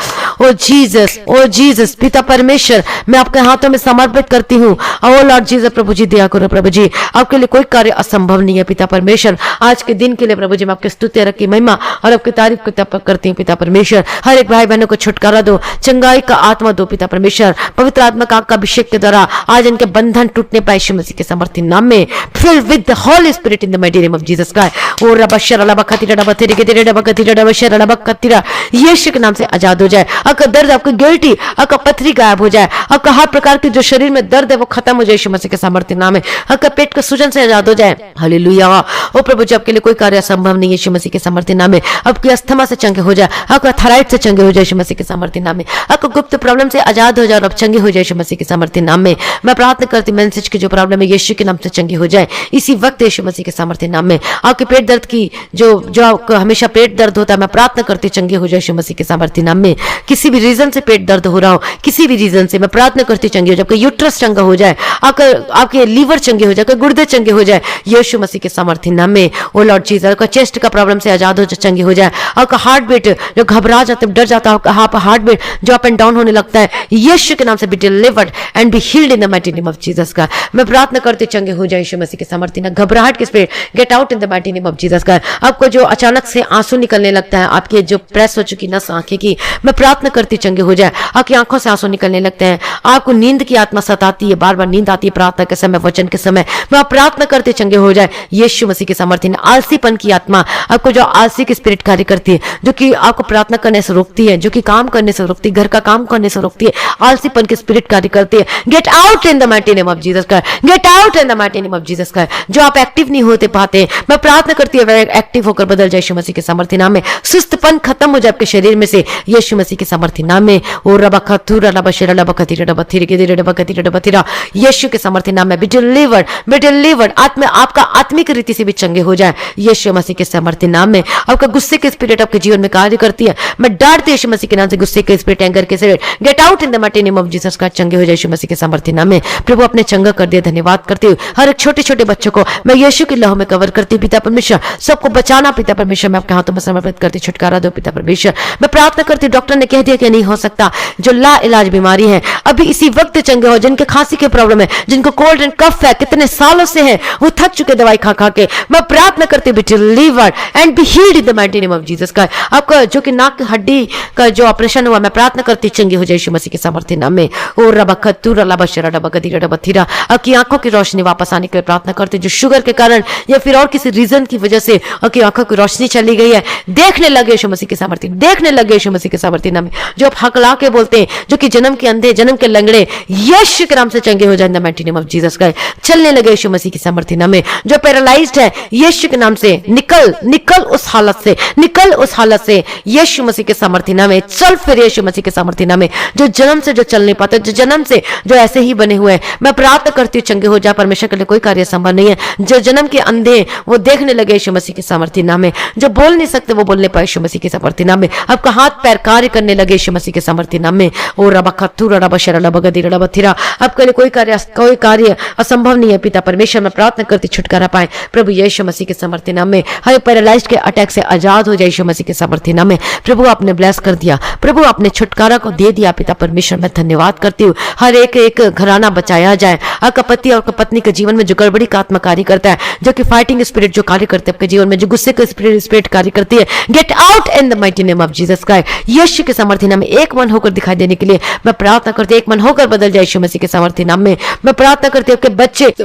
ओ जीसस, ओ जीसस पिता परमेश्वर, मैं आपके हाथों में समर्पित करती हूँ। ओ लॉर्ड जीसस प्रभु जी, दया करो प्रभु जी, आपके लिए कोई कार्य असंभव नहीं है पिता परमेश्वर। आज के दिन के लिए प्रभु जी मैं आपके स्तुति रखी महिमा और आपकी तारीफ करती हूँ पिता परमेश्वर। हर एक भाई बहनों को छुटकारा दो, चंगाई का आत्मा दो पिता परमेश्वर। पवित्र आत्मा का अभिषेक के द्वारा आज इनके बंधन टूटने पाए यीशु मसीह के समर्थी नाम में। Fill with the Holy Spirit in the mighty name of Jesus Christ. ओ रबा शरा रबा खतिरा रबा तेरे के तेरे रबा कतिरा रबा शरा रबा कतिरा। यीशु के नाम से आजाद हो जाए। आपका दर्द, आपका गिल्टी, आपका पथरी गायब हो जाए। आपका हर प्रकार के जो शरीर में दर्द है वो खत्म हो जाए यीशु मसीह के समर्थी नाम में। आपका पेट का सूजन से आजाद हो जाए। हालेलुया। ओ प्रभु जी, आपके लिए कोई कार्य असंभव नहीं है यीशु मसीह के समर्थी नाम में। आपकी अस्थमा से चंगे हो जाए, आपका थायराइड से चंगे हो जाए यीशु मसीह के समर्थी नाम में। आपको गुप्त प्रॉब्लम से आजाद हो जाए और आप चंगे हो जाए यीशु मसीह के समर्थी नाम में। मैं प्रार्थना करती हूं मेंसेज की जो प्रॉब्लम है यीशु के नाम से चंगी हो जाए इसी वक्त यीशु मसीह के समर्थी नाम में। आपके पेट दर्द की जो आपको हमेशा पेट दर्द होता है, मैं प्रार्थना करती हूं चंगे हो जाए यीशु मसीह के समर्थी नाम में। किसी भी रीजन से पेट दर्द हो रहा हो, किसी भी रीजन से, मैं प्रार्थना करती हूं चंगे हो जाए। आपका यूट्रस चंगा हो जाए, आपके लीवर चंगे हो जाए, आपके गुर्दे चंगे हो जाए यीशु मसीह के समर्थी नाम में। ओ लॉर्ड जीसस, आपका चेस्ट का प्रॉब्लम से आजाद हो जाए, चंगे हो जाए। आपका हार्ट बीट जो घबरा जाते, डर जाता है, आपका हार्ट बीट जो अप एंड डाउन होने लगता है, यीशु के नाम से be delivered and be healed in the mighty name of Jesus का। मैं प्रार्थना करती चंगे हो जाए यीशु मसीह के समर्थी नाम। घबराहट के spirit gate out in the mighty name of Jesus का। आपको जो अचानक से आंसू निकलने लगता है, आपके जो प्रेस हो चुकी नस आंखें की, मैं प्रार्थना करती चंगे हो जाए। आपकी आंखों से आंसू निकलने लगते हैं, आपको नींद की आत्मा सताती है, बार बार नींद आती है प्रार्थना के समय, वचन के समय, मैं प्रार्थना करते चंगे हो जाए यीशु मसीह के समर्थी नाम। आलसीपन की आत्मा, आपको जो आलसी की स्पिरिट कार्य करती है, जो कि आपको प्रार्थना करने से रोकती है, जो कि काम करने से रोकती है, घर का काम करने से रोकती है, आलसीपन की स्पिरिट कार्य करती है, get out in the mighty name of Jesus का। Get out in the mighty name of Jesus का। जो आप एक्टिव नहीं होते पाते, मैं प्रार्थना करती है एक्टिव होकर बदल जाए यीशु मसीह के सामर्थ्य नाम में। सुस्तपन खत्म हो जाए आपके शरीर में से यीशु मसीह के सामर्थ्य नाम में। ओ रबा खतुरा रबा शेरा रबा खतीरा रबा थीरे के रबा खतीरा रबा थीरा, यीशु के सामर्थ्य नाम में। बी डिलीवर्ड आत्मा आपका आत्मिक रीति से भी चंगे हो जाए यीशु मसीह के सामर्थ्य नाम में। आपका गुस्से के स्पिरिट आपके जीवन में कार्य करती है, मैं डांटती हूं यीशु मसीह के नाम से गुस्से के स्पिरिट, एंगर के spirit, gate out in the mighty name of Jesus का। चंगे हो जाए यीशु मसीह के सामर्थ्य नाम में। प्रभु अपने चंगा कर दिया, धन्यवाद करती हूँ। हर एक छोटे छोटे बच्चों को मैं यीशु की लहू में कवर करती हूँ पिता परमेश्वर। सबको बचाना पिता परमेश्वर, मैं आपके हाथों में समर्पित करती, छुटकारा दो पिता परमेश्वर। मैं प्रार्थना करती हूँ, डॉक्टर ने कह दिया कि नहीं हो सकता, जो ला इलाज बीमारी है अभी इसी वक्त चंगे हो, जिनके खांसी की प्रॉब्लम है, जिनको कोल्ड एंड कफ है, कितने सालों से है, वो थक चुके दवाई खा खा के, मैं प्रार्थना करती हूँ, be delivered and be healed in the mighty name of Jesus का। आपका जो कि नाक की हड्डी का जो ऑपरेशन हुआ, मैं प्रार्थना करती हूँ चंगी हो जाए यीशु मसीह के सामर्थ्य नाम में। ओ रबा खतुरा रबा शेरा रबा गदीरा रबा थीरा, आपकी आंखों की रोशनी वापस आने के लिए प्रार्थना करते, जो शुगर के कारण या फिर और किसी रीजन की वजह से आपकी आंखों की रोशनी चली गई है, देखने लगे यीशु मसीह के सामर्थ्य, देखने लगे यीशु मसीह के सामर्थ्य नाम में। जो आप हकला के बोलते हैं, जो कि जन्म के अंधे, जन्म के लंगड़े, यीशु के नाम से चंगे हो जाए इन the mighty name of Jesus का। चलने लगे यीशु मसीह के सामर्थ्य नाम में। जो पैरालाइज्ड है, यीशु के नाम से निकल उस हालत से, निकल उस हालत से यीशु मसीह के सामर्थ्य नाम में। चल फिर यीशु मसीह के सामर्थ्य नाम में। जो जन्म से जो चल नहीं पाते, जो जन्म से जो ऐसे ही बने हुए हैं, मैं प्रार्थना करती हूँ चंगे हो जाए, परमेश्वर के लिए कोई कार्य संभव नहीं है। जो जन्म के अंधे वो देखने लगे यीशु मसीह के सामर्थ्य नाम में। जो बोल नहीं सकते वो बोलने पाए यीशु मसीह के सामर्थ्य नाम में। आपका हाथ पैर कार्य करने लगे यीशु मसीह के सामर्थ्य नाम में। ओ रबा खतुरा रबा शेरा रबा गदीरा रबा थीरा, आपके लिए कोई कार्य असंभव नहीं है पिता परमेश्वर। मैं प्रार्थना करती छुटकारा पाए प्रभु यीशु मसीह के सामर्थ्य नाम में। हर पैरालाइज्ड के अटैक से आजाद हो जाए यीशु मसीह के सामर्थ्य नाम में। प्रभु आपने ब्लेस कर दिया, प्रभु आपने छुटकारा को दे दिया पिता परमेश्वर, मैं धन्यवाद करती हूँ। हर एक घराना बचाया जाए। आपका पति और पत्नी के जीवन में जो गड़बड़ी का आत्मा कार्य करता है, जो कि फाइटिंग स्पिरिट जो कार्य करते हैं आपके जीवन में, जो गुस्से का स्पिरिट कार्य करती है, get out in the mighty name of Jesus का। यीशु के सामर्थ्य नाम में एक मन होकर दिखाई देने के लिए मैं प्रार्थना करती, एक मन होकर बदल जाए यीशु मसीह के सामर्थ्य नाम में। मैं प्रार्थना करती हूँ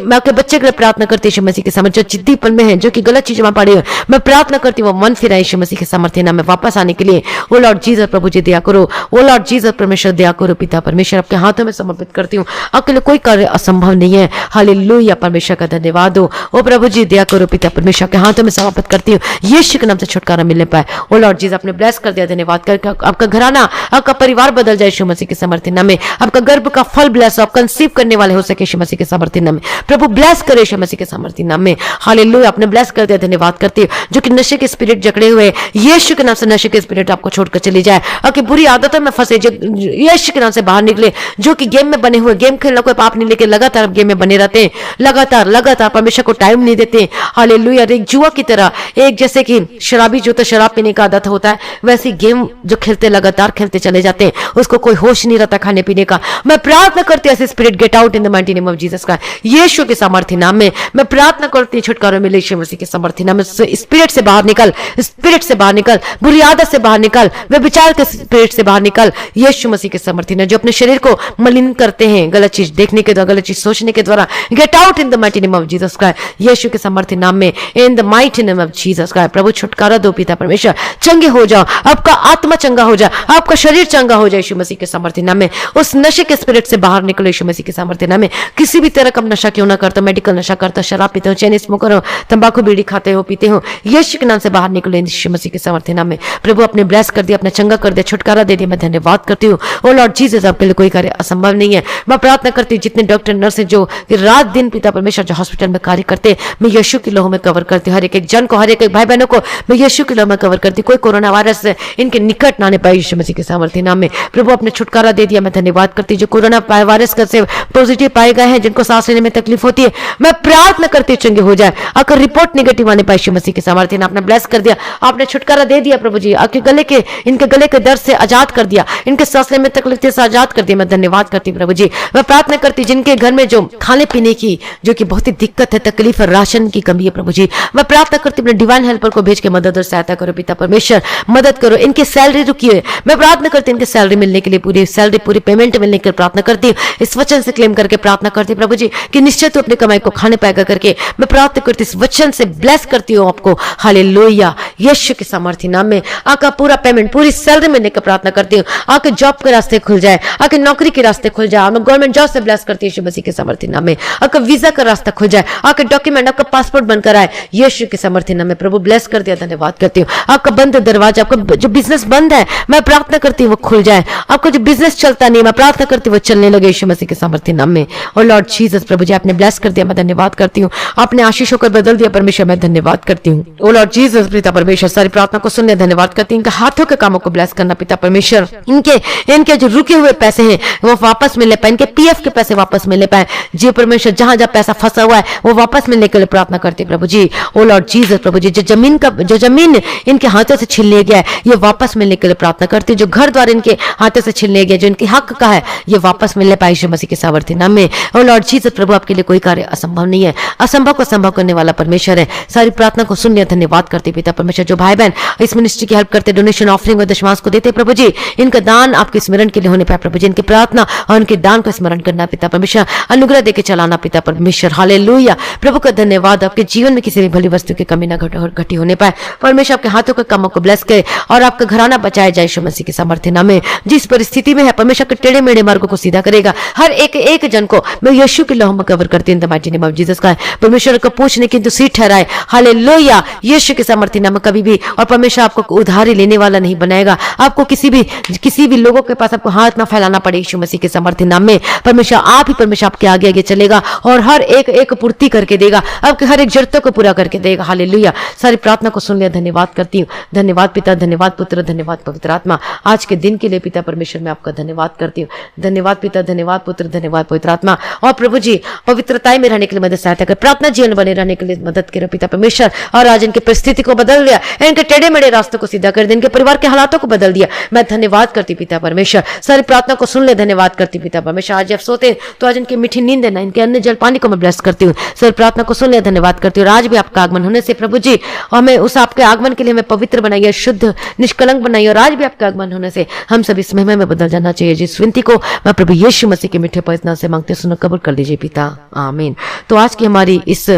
मैं आपके बच्चे के लिए प्रार्थना करती हूँ यीशु मसीह के सामर्थ्य, जो जिद्दीपन में है, जो कि गलत चीजों में पड़ी है, मैं प्रार्थना करती हूँ वो मन फिराए यीशु मसीह के सामर्थ्य नाम में वापस आने के लिए। ओ लॉर्ड जीसस प्रभु जी दया करो, ओ लॉर्ड जीसस परमेश्वर दया करो पिता परमेश्वर, आपके हाथों में समर्पित करती हूँ। आपके लिए कोई कार्य असंभव नहीं है। हालेलुया, परमेश्वर का धन्यवाद हो। ओ प्रभु जी दया करो पिता परमेश्वर, के हाथों में समर्पित करती हूँ, यीशु के नाम से छुटकारा मिलने पाए। ओ लॉर्ड जीसस आपने ब्लेस कर दिया, धन्यवाद करके आपका घराना, आपका परिवार बदल जाए यीशु मसीह के सामर्थ्य नाम में। आपका गर्भ का फल ब्लेस हो, आप कंसीव करने वाले हो सके यीशु मसीह के सामर्थ्य नाम में। प्रभु ब्लेस करे यीशु मसीह के सामर्थ्य नाम में। हालेलुया, आपने ब्लेस कर दिया, धन्यवाद करती हूँ। जो कि नशे के स्पिरिट जकड़े हुए, यीशु के नाम से नशे के स्पिरिट आपको छोड़कर चली जाए। आपकी बुरी आदतों में फंसे जो यीशु के नाम से बाहर निकले। जो कि गेम में बने हुए, गेम खेलना कोई पाप नहीं, लेकिन लगातार गेम में बने रहते हैं, लगातार परमेश्वर को टाइम नहीं देते। हालेलुया, एक जुआ की तरह, एक जैसे कि शराबी जो तो शराब पीने का आदत होता है, वैसी गेम जो खेलते लगातार खेलते चले जाते हैं, उसको कोई होश नहीं रहता खाने पीने का। मैं प्रार्थना करती हूँ ऐसे spirit gate out in the mighty name of Jesus का, यीशु के सामर्थ्य नाम में। मैं प्रार्थना करती हूँ छुटकारा मिले यीशु मसीह के सामर्थ्य नाम में। स्पिरिट से बाहर निकल, स्पिरिट से बाहर निकल, बुरी आदत से बाहर निकल, व्यभिचार के स्पिरिट से बाहर निकल यीशु मसीह के सामर्थ्य नाम। जो अपने शरीर को मलिन करते हैं गलत चीज देखने के द्वारा, गलत चीज सोचने के द्वारा, gate out in the mighty name of Jesus का, यीशु के सामर्थ्य नाम में, इन the mighty name of Jesus का। प्रभु छुटकारा दो पिता परमेश्वर, चंगे हो जाओ, आपका आत्मा चंगा हो जाए, आपका शरीर चंगा हो जाए यीशु मसीह के सामर्थ्य नाम में। उस नशे के स्पिरिट से बाहर निकलो यीशु मसीह के सामर्थ्य नाम में। किसी भी तरह का नशा क्यों ना करते, मेडिकल नशा करते, शराब पीते हो, चैन स्मोकर हो, तंबाकू बीड़ी खाते हो, पीते हो, यीशु के नाम से बाहर निकलो यीशु मसीह के सामर्थ्य नाम में। प्रभु अपने ब्लेस कर दिया, अपने चंगा कर दिया, छुटकारा दे दिया, मैं धन्यवाद करती हूँ। ओ लॉर्ड जीसस, आपके लिए कोई कार्य असंभव नहीं है। मैं प्रार्थना करती हूँ जितने डॉक्टर नर्स हैं जो रात दिन पिता परमेश्वर जो हॉस्पिटल में कार्य करते, मैं यीशु की लहू में कवर करती हूँ। हर एक जन को, हर एक भाई बहनों को मैं यीशु की लहू में कवर करती हूँ। कोई कोरोना वायरस इनके निकट ना आने पाए यीशु मसीह के सामर्थ्य नाम में। प्रभु अपने छुटकारा दे दिया, मैं धन्यवाद करती हूँ। जो कोरोना वायरस का से पॉजिटिव पाए गए हैं, जिनको सांस लेने में तकलीफ होती है, मैं प्रार्थना करती हूँ चंगे हो जाए। अगर रिपोर्ट नेगेटिव आने पाए यीशु मसीह के सामर्थ्य नाम, आपने ब्लेस कर दिया, आपने छुटकारा दे दिया प्रभु जी। आपके इनके गले के दर्द से आजाद कर दिया, इनके सांस लेने में तकलीफ से आजाद कर दिया, मैं धन्यवाद करती हूँ प्रभु जी। मैं प्रार्थना करती हूँ जिनके घर में जो खाने पीने की जो कि बहुत ही दिक्कत है, तकलीफ है, राशन की कमी है प्रभु जी, मैं प्रार्थना करती हूँ अपने डिवाइन हेल्पर को भेज के मदद और सहायता करो पिता परमेश्वर, मदद करो। इनकी सैलरी रुकी है, मैं प्रार्थना करती हूँ इनकी सैलरी मिलने के लिए, पूरी सैलरी पूरी पेमेंट मिलने के लिए प्रार्थना करती हूँ। इस वचन से क्लेम करके प्रार्थना करती हूँ प्रभु जी कि निश्चय तो अपनी कमाई को खाने पाएगा करके मैं प्रार्थना करती हूँ। इस वचन से ब्लेस करती हूँ आपको, हालेलुया, यीशु के सामर्थ्य नाम में। आका पूरा पेमेंट, पूरी सैलरी मिलने का प्रार्थना करती हूँ। आके जॉब के रास्ते खुल जाए, आके नौकरी के रास्ते खुल जाए, मैं गवर्नमेंट जॉब से ब्लेस करती हूँ यीशु मसीह के सामर्थ्य नाम में। आके वीजा का रास्ता खुल जाए, आके डॉक्यूमेंट आपका पासपोर्ट बनकर आए यीशु के सामर्थ्य नाम में प्रभु ब्लेस कर दिया, धन्यवाद करती हूँ। आपका बंद दरवाजा, आपका जो बिजनेस बंद है, मैं प्रार्थना करती हूँ वो खुल जाए। आपका जो बिजनेस चलता नहीं, मैं प्रार्थना करती हूँ वो चलने लगे यीशु मसीह के सामर्थ्य नाम में। और लॉर्ड जीसस प्रभु जी, आपने ब्लेस कर दिया, मैं धन्यवाद करती हूँ। आपने आशीषों को बदल दिया परमेश्वर, मैं धन्यवाद करती हूँ। ओ लॉर्ड जीसस पिता परमेश्वर, सारी प्रार्थना को सुनने धन्यवाद करती हूँ। इनके हाथों के कामों को ब्लेस करना पिता परमेश्वर, इनके जो रुके हुए पैसे हैं वो वापस मिलने पाए, इनके पीएफ के पैसे वापस मिलने पाए जी परमेश्वर। जहां जहां पैसा फंसा हुआ है वो वापस मिलने के लिए प्रार्थना करते प्रभु जी। ओ लॉर्ड जीसस प्रभु जी, जो जमीन इनके हाथों से छीन लिया गया है ये वापस मिलने के लिए प्रार्थना करते। जो घर द्वार इनके हाथों से छीन लिया गया, जो इनके हक का है, ये वापस मिलने पाए यीशु मसीह के सामर्थ्य नाम में। ओ लॉर्ड जीसस प्रभु, आपके लिए कोई कार्य असंभव नहीं है, असंभव को संभव करने वाला परमेश्वर है। सारी प्रार्थना को सुन लिया, धन्यवाद करते पिता परमेश्वर। जो भाई बहन इस मिनिस्ट्री की हेल्प करते, डोनेशन ऑफरिंग व दशमांश को देते प्रभु जी, इनका दान आपके स्मरण के लिए होने पाए प्रभु जी। इनकी प्रार्थना और उनके दान को स्मरण करना पिता परमेश्वर, अनुग्रह देके चलाना पिता परमेश्वर। हालेलुया प्रभु का धन्यवाद। आपके जीवन में किसी भी भली वस्तु की कमी ना घटी होने पाए परमेश्वर। आपके हाथों के कामों को ब्लेस करे और आपका घराना बचाया जाए यीशु मसीह के सामर्थ्य नाम में। जिस परिस्थिति में है परमेश्वर के टेढ़े मेढ़े मार्गों को सीधा करेगा। हर एक जन को मैं यीशु के लहू में कवर करती हूं, the mighty name of Jesus का परमेश्वर को पूछने की तो सीट ठहराए। हालेलुया यीशु के सामर्थ्य नाम में कभी भी, और परमेश्वर आपको उधारी लेने वाला नहीं बनाएगा। आपको किसी भी लोगों के पास आपको हाथ ना फैलाना पड़े यीशु मसीह के सामर्थ्य नाम में। परमेश्वर आप ही परमेश्वर आपके आगे आगे चलेगा और हर एक पूर्ति करके देगा, आपके हर एक जरूरतों को पूरा करके देगा। हालेलुया सारी प्रार्थना को सुन लिया, धन्यवाद करती हूँ। धन्यवाद पिता, धन्यवाद पुत्र, धन्यवाद पवित्र आत्मा, आज के दिन के लिए पिता परमेश्वर मैं आपका धन्यवाद करती हूँ। धन्यवाद पिता, धन्यवाद पुत्र, धन्यवाद पवित्र आत्मा। और प्रभु जी पवित्रता में रहने के लिए मदद सहायता कर, प्रार्थना जीवन बने रहने के लिए मदद करो पिता परमेश्वर। और आज इनकी परिस्थिति को बदल दिया, इनके टेढ़े मेढ़े रास्तों को सीधा कर दिया, इनके परिवार के हालातों को बदल दिया। मैं धन्यवाद करती पिता परमेश्वर। सारी प्रार्थना को सुन ले, धन्यवाद करती पिता परमेश्वर। आज जब सोते तो आज इनकी मीठी नींद देना, इनके अन्य जल पानी को मैं ब्लेस करती हूँ। सारी प्रार्थना को सुन ले, धन्यवाद करती हूँ। आज भी आपका आगमन होने से प्रभु जी, और हमें उस आपके आगमन के लिए हमें पवित्र बनाइए, शुद्ध निष्कलंक बनाइए। और आज भी आपका आगमन होने से हम सभी इस महिमा में बदल जाना चाहिए। जिस विनती को मैं प्रभु यीशु मसीह के मीठे पवित्र नाम से मांगते सुनो, कबूल कर लीजिए पिता, आमीन। तो आज की हमारी इस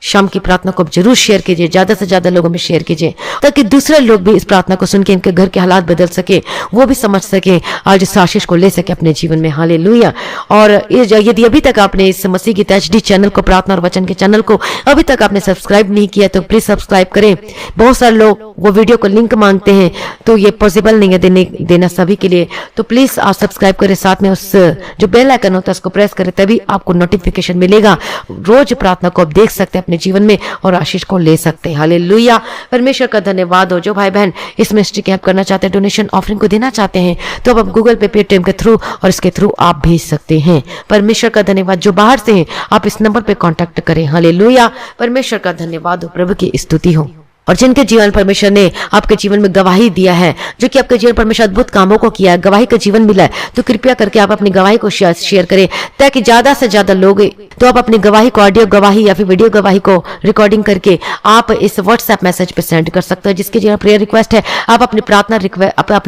शाम की प्रार्थना को जरूर शेयर कीजिए, ज्यादा से ज्यादा लोगों में शेयर कीजिए, ताकि दूसरे लोग भी इस प्रार्थना को सुन के इनके घर के हालात बदल सके, वो भी समझ सके, आज इस आशीष को ले सके अपने जीवन में। हालेलुया। और यदि अभी तक आपने इस मसीह गीत HD चैनल को, प्रार्थना और वचन के चैनल को अभी तक आपने सब्सक्राइब नहीं किया तो प्लीज सब्सक्राइब करें। बहुत सारे लोग वो वीडियो को लिंक मांगते हैं तो ये पॉसिबल नहीं है देना सभी के लिए, तो प्लीज आप सब्सक्राइब करें, साथ में उस जो बेल आइकन होता है उसको प्रेस करें, तभी आपको नोटिफिकेशन मिलेगा। रोज प्रार्थना को आप देख सकते हैं अपने जीवन में और आशीष को ले सकते हैं। हालेलुया परमेश्वर का धन्यवाद हो। जो भाई बहन इस मिनिस्ट्री की हेल्प करना चाहते हैं, डोनेशन ऑफरिंग को देना चाहते हैं, तो अब आप गूगल पे, पेटीएम के थ्रू और इसके थ्रू आप भेज सकते हैं। परमेश्वर का धन्यवाद। जो बाहर से हैं आप इस नंबर पे कांटेक्ट करें। हालेलुया परमेश्वर का धन्यवाद हो, प्रभु की स्तुति हो। और जिनके जीवन परमेश्वर ने आपके जीवन में गवाही दिया है, जो कि आपके जीवन परमेश्वर अद्भुत कामों को किया है, गवाही का जीवन मिला है, तो कृपया करके आप अपनी गवाही को शेयर करें, ताकि ज्यादा से ज्यादा लोग, तो आप अपनी गवाही को, ऑडियो गवाही या फिर वीडियो गवाही को रिकॉर्डिंग करके आप इस व्हाट्सएप मैसेज पे सेंड कर सकते हो। जिसके जीवन प्रेयर रिक्वेस्ट है, आप अपनी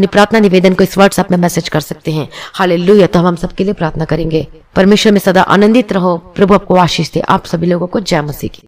प्रार्थना निवेदन को इस व्हाट्सएप में मैसेज कर सकते हैं। हालेलुया। तो हम सबके लिए प्रार्थना करेंगे। परमेश्वर में सदा आनंदित रहो। प्रभु आपको आशीष दे। आप सभी लोगों को जय मसीह की।